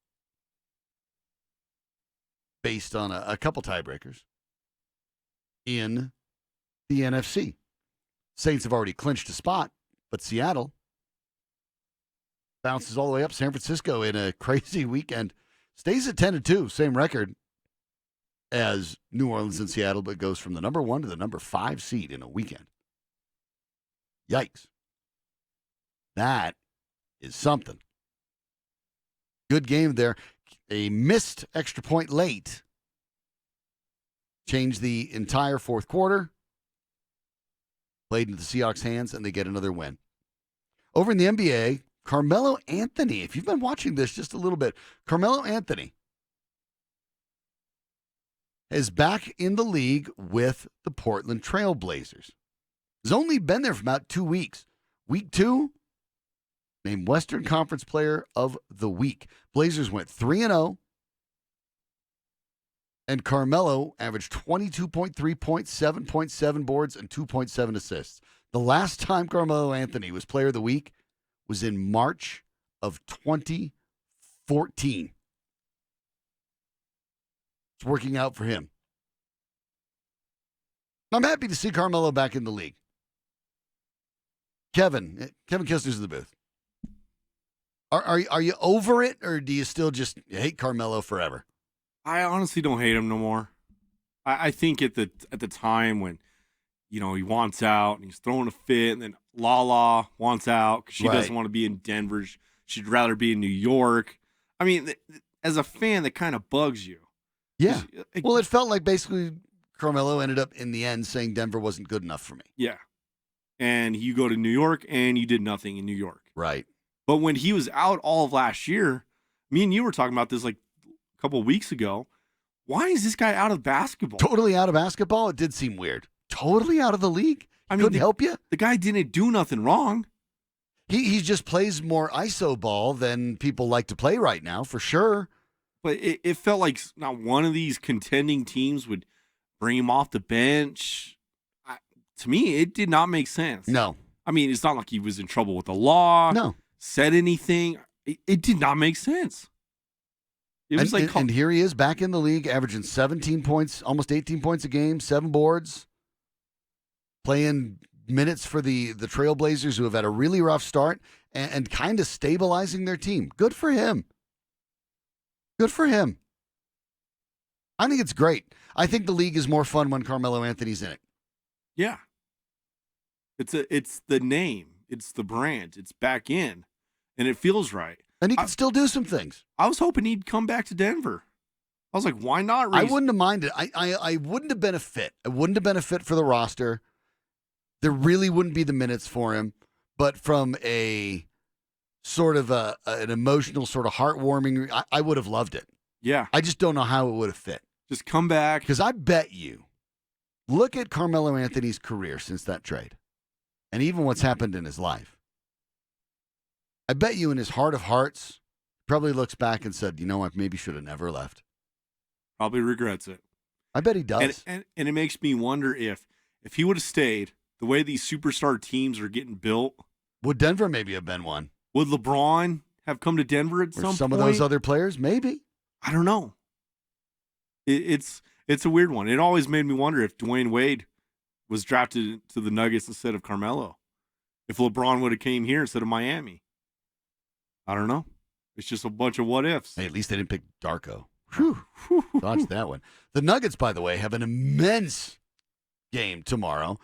based on a couple tiebreakers in the NFC. Saints have already clinched a spot, but Seattle bounces all the way up. San Francisco in a crazy weekend stays at 10-2, same record as New Orleans and Seattle, but goes from the number 1 to the number 5 seed in a weekend. Yikes. That is something. Good game there. A missed extra point late changed the entire fourth quarter. Played into the Seahawks' hands, and they get another win. Over in the NBA, Carmelo Anthony, if you've been watching this just a little bit, Carmelo Anthony is back in the league with the Portland Trail Blazers. He's only been there for about 2 weeks. Week 2, named Western Conference Player of the Week. Blazers went 3-0, and Carmelo averaged 22.3 points, 7.7 boards, and 2.7 assists. The last time Carmelo Anthony was Player of the Week was in March of 2014. It's working out for him. I'm happy to see Carmelo back in the league. Kevin Kistner's in the booth. Are you over it, or do you still just hate Carmelo forever? I honestly don't hate him no more. I think at the time when, he wants out and he's throwing a fit, and then Lala wants out because she doesn't want to be in Denver. She'd rather be in New York. I mean, as a fan, that kind of bugs you. Yeah. Well, it felt like basically Carmelo ended up in the end saying Denver wasn't good enough for me. Yeah. And you go to New York and you did nothing in New York. Right. But when he was out all of last year, me and you were talking about this like a couple of weeks ago. Why is this guy out of basketball? Totally out of basketball? It did seem weird. Totally out of the league? I mean, couldn't help you? The guy didn't do nothing wrong. He just plays more ISO ball than people like to play right now, for sure. But it felt like not one of these contending teams would bring him off the bench. To me, it did not make sense. No. I mean, it's not like he was in trouble with the law. No. Said anything. It did not make sense. It was and here he is back in the league, averaging 17 points, almost 18 points a game, 7 boards, playing minutes for the Trailblazers, who have had a really rough start, and kind of stabilizing their team. Good for him. Good for him. I think it's great. I think the league is more fun when Carmelo Anthony's in it. Yeah. It's the name. It's the brand. It's back in. And it feels right. And he can still do some things. I was hoping he'd come back to Denver. I was like, why not? I wouldn't have minded. I wouldn't have been a fit. I wouldn't have been a fit for the roster. There really wouldn't be the minutes for him. But from a sort of an emotional, sort of heartwarming, I would have loved it. Yeah. I just don't know how it would have fit. Just come back. Because I bet you, look at Carmelo Anthony's career since that trade, and even what's happened in his life. I bet you in his heart of hearts, probably looks back and said, you know what, maybe should have never left. Probably regrets it. I bet he does. And it makes me wonder if he would have stayed, the way these superstar teams are getting built. Would Denver maybe have been one? Would LeBron have come to Denver at some point? Some of those other players? Maybe. I don't know. It's a weird one. It always made me wonder if Dwayne Wade was drafted to the Nuggets instead of Carmelo. If LeBron would have came here instead of Miami. I don't know. It's just a bunch of what ifs. Hey, at least they didn't pick Darko. Whew. Dodged that one. The Nuggets, by the way, have an immense game tomorrow.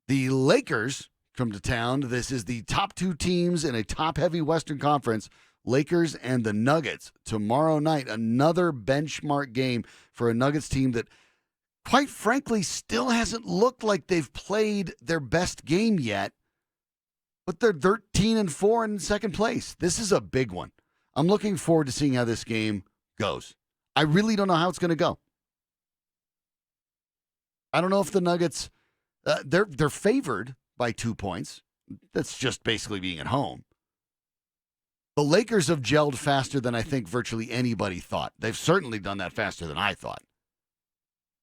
The Lakers come to town. This is the top 2 teams in a top-heavy Western Conference, Lakers and the Nuggets. Tomorrow night, another benchmark game for a Nuggets team that, quite frankly, still hasn't looked like they've played their best game yet, but they're 13-4 in second place. This is a big one. I'm looking forward to seeing how this game goes. I really don't know how it's going to go. I don't know if the Nuggets, they're favored by 2 points. That's just basically being at home. The Lakers have gelled faster than I think virtually anybody thought. They've certainly done that faster than I thought.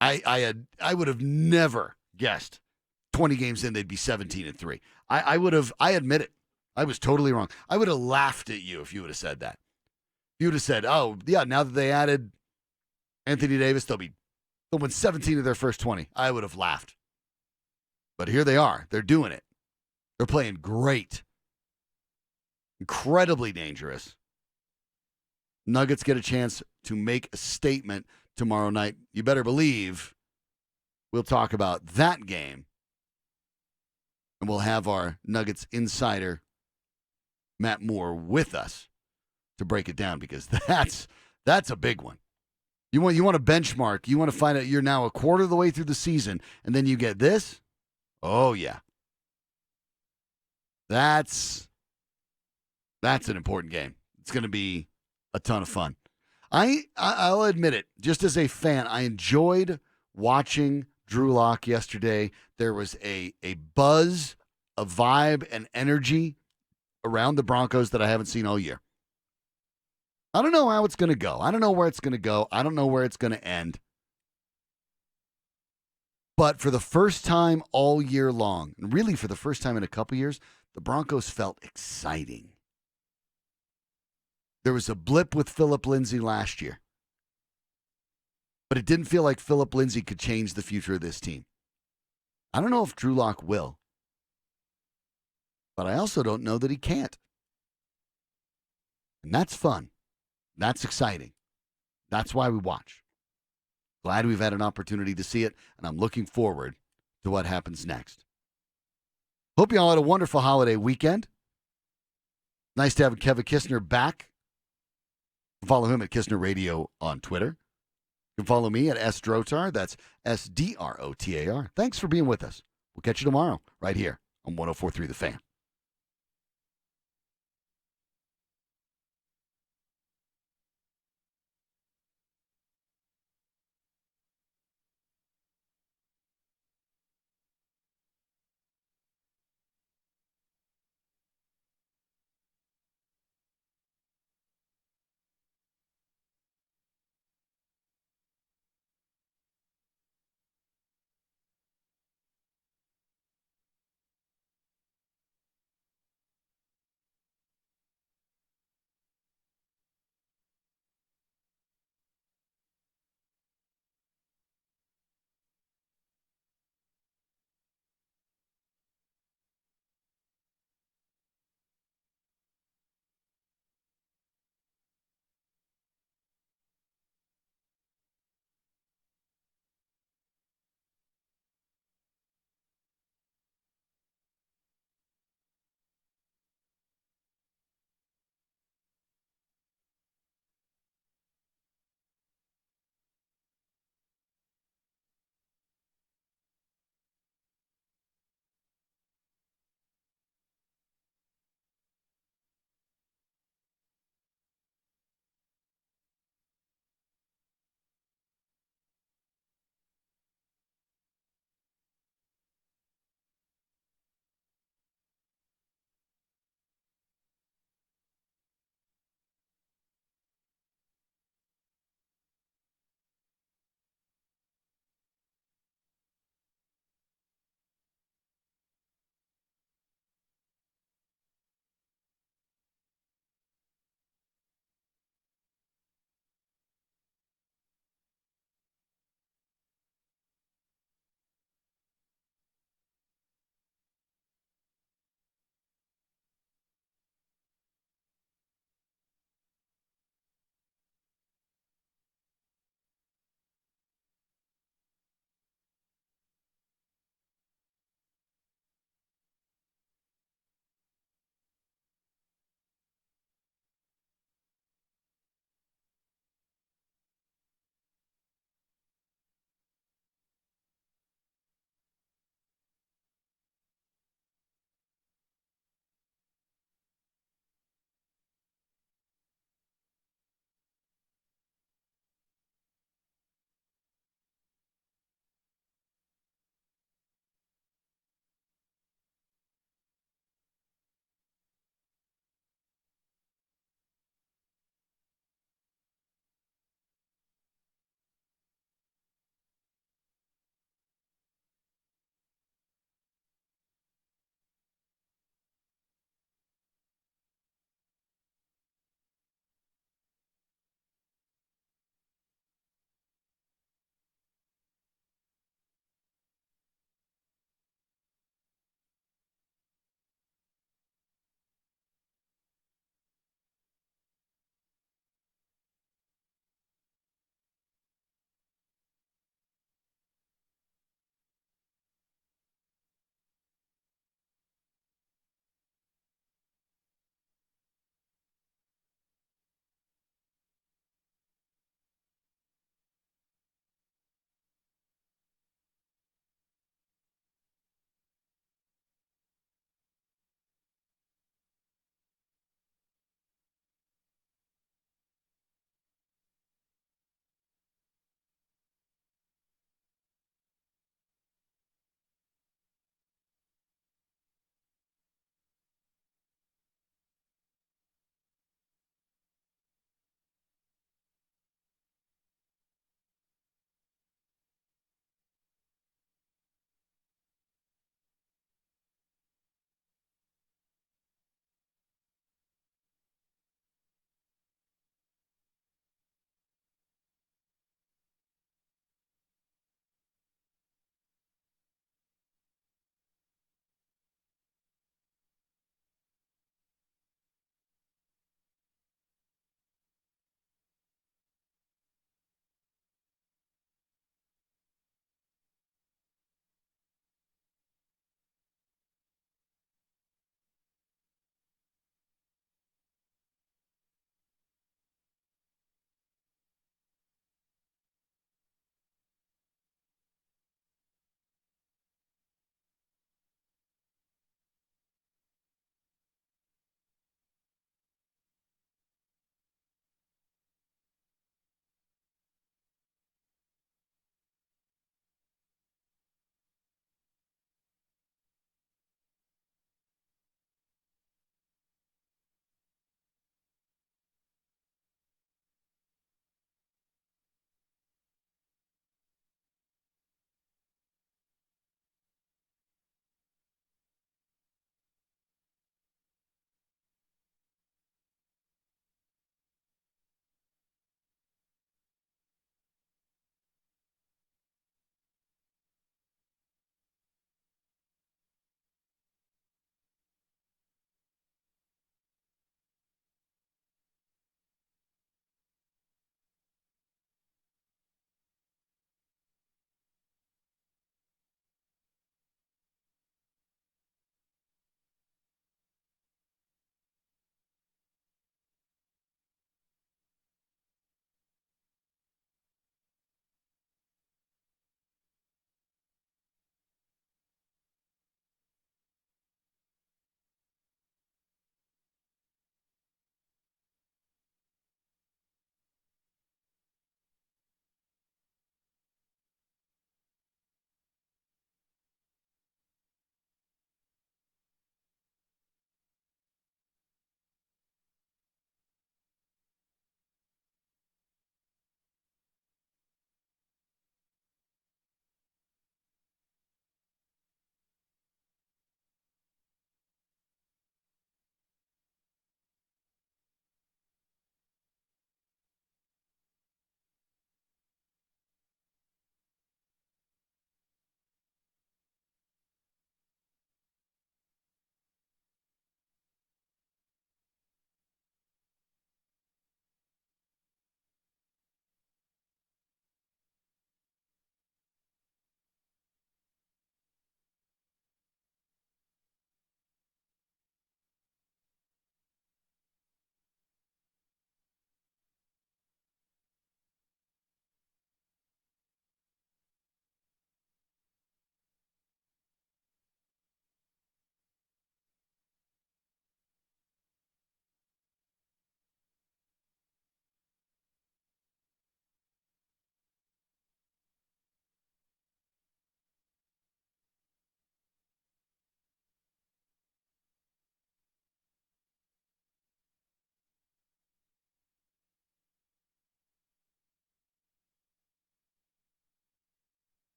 I would have never guessed 20 games in they'd be 17-3. I admit it. I was totally wrong. I would have laughed at you if you would have said that. If you would have said, oh, yeah, now that they added Anthony Davis, they'll win 17 of their first 20. I would have laughed. But here they are. They're doing it. They're playing great. Incredibly dangerous. Nuggets get a chance to make a statement tomorrow night. You better believe we'll talk about that game. And we'll have our Nuggets insider, Matt Moore, with us to break it down, because that's a big one. You want a benchmark. You want to find out you're now a quarter of the way through the season, and then you get this? Oh, yeah. That's an important game. It's going to be a ton of fun. I'll admit it, just as a fan, I enjoyed watching Drew Lock yesterday. There was a buzz, a vibe, and energy around the Broncos that I haven't seen all year. I don't know how it's going to go. I don't know where it's going to go. I don't know where it's going to end. But for the first time all year long, and really for the first time in a couple years, the Broncos felt exciting. There was a blip with Philip Lindsay last year, but it didn't feel like Philip Lindsay could change the future of this team. I don't know if Drew Lock will, but I also don't know that he can't. And that's fun. That's exciting. That's why we watch. Glad we've had an opportunity to see it, and I'm looking forward to what happens next. Hope you all had a wonderful holiday weekend. Nice to have Kevin Kistner back Follow him at Kistner Radio on Twitter. You can follow me at SDrotar. That's SDROTAR. Thanks for being with us. We'll catch you tomorrow right here on 104.3 The Fan.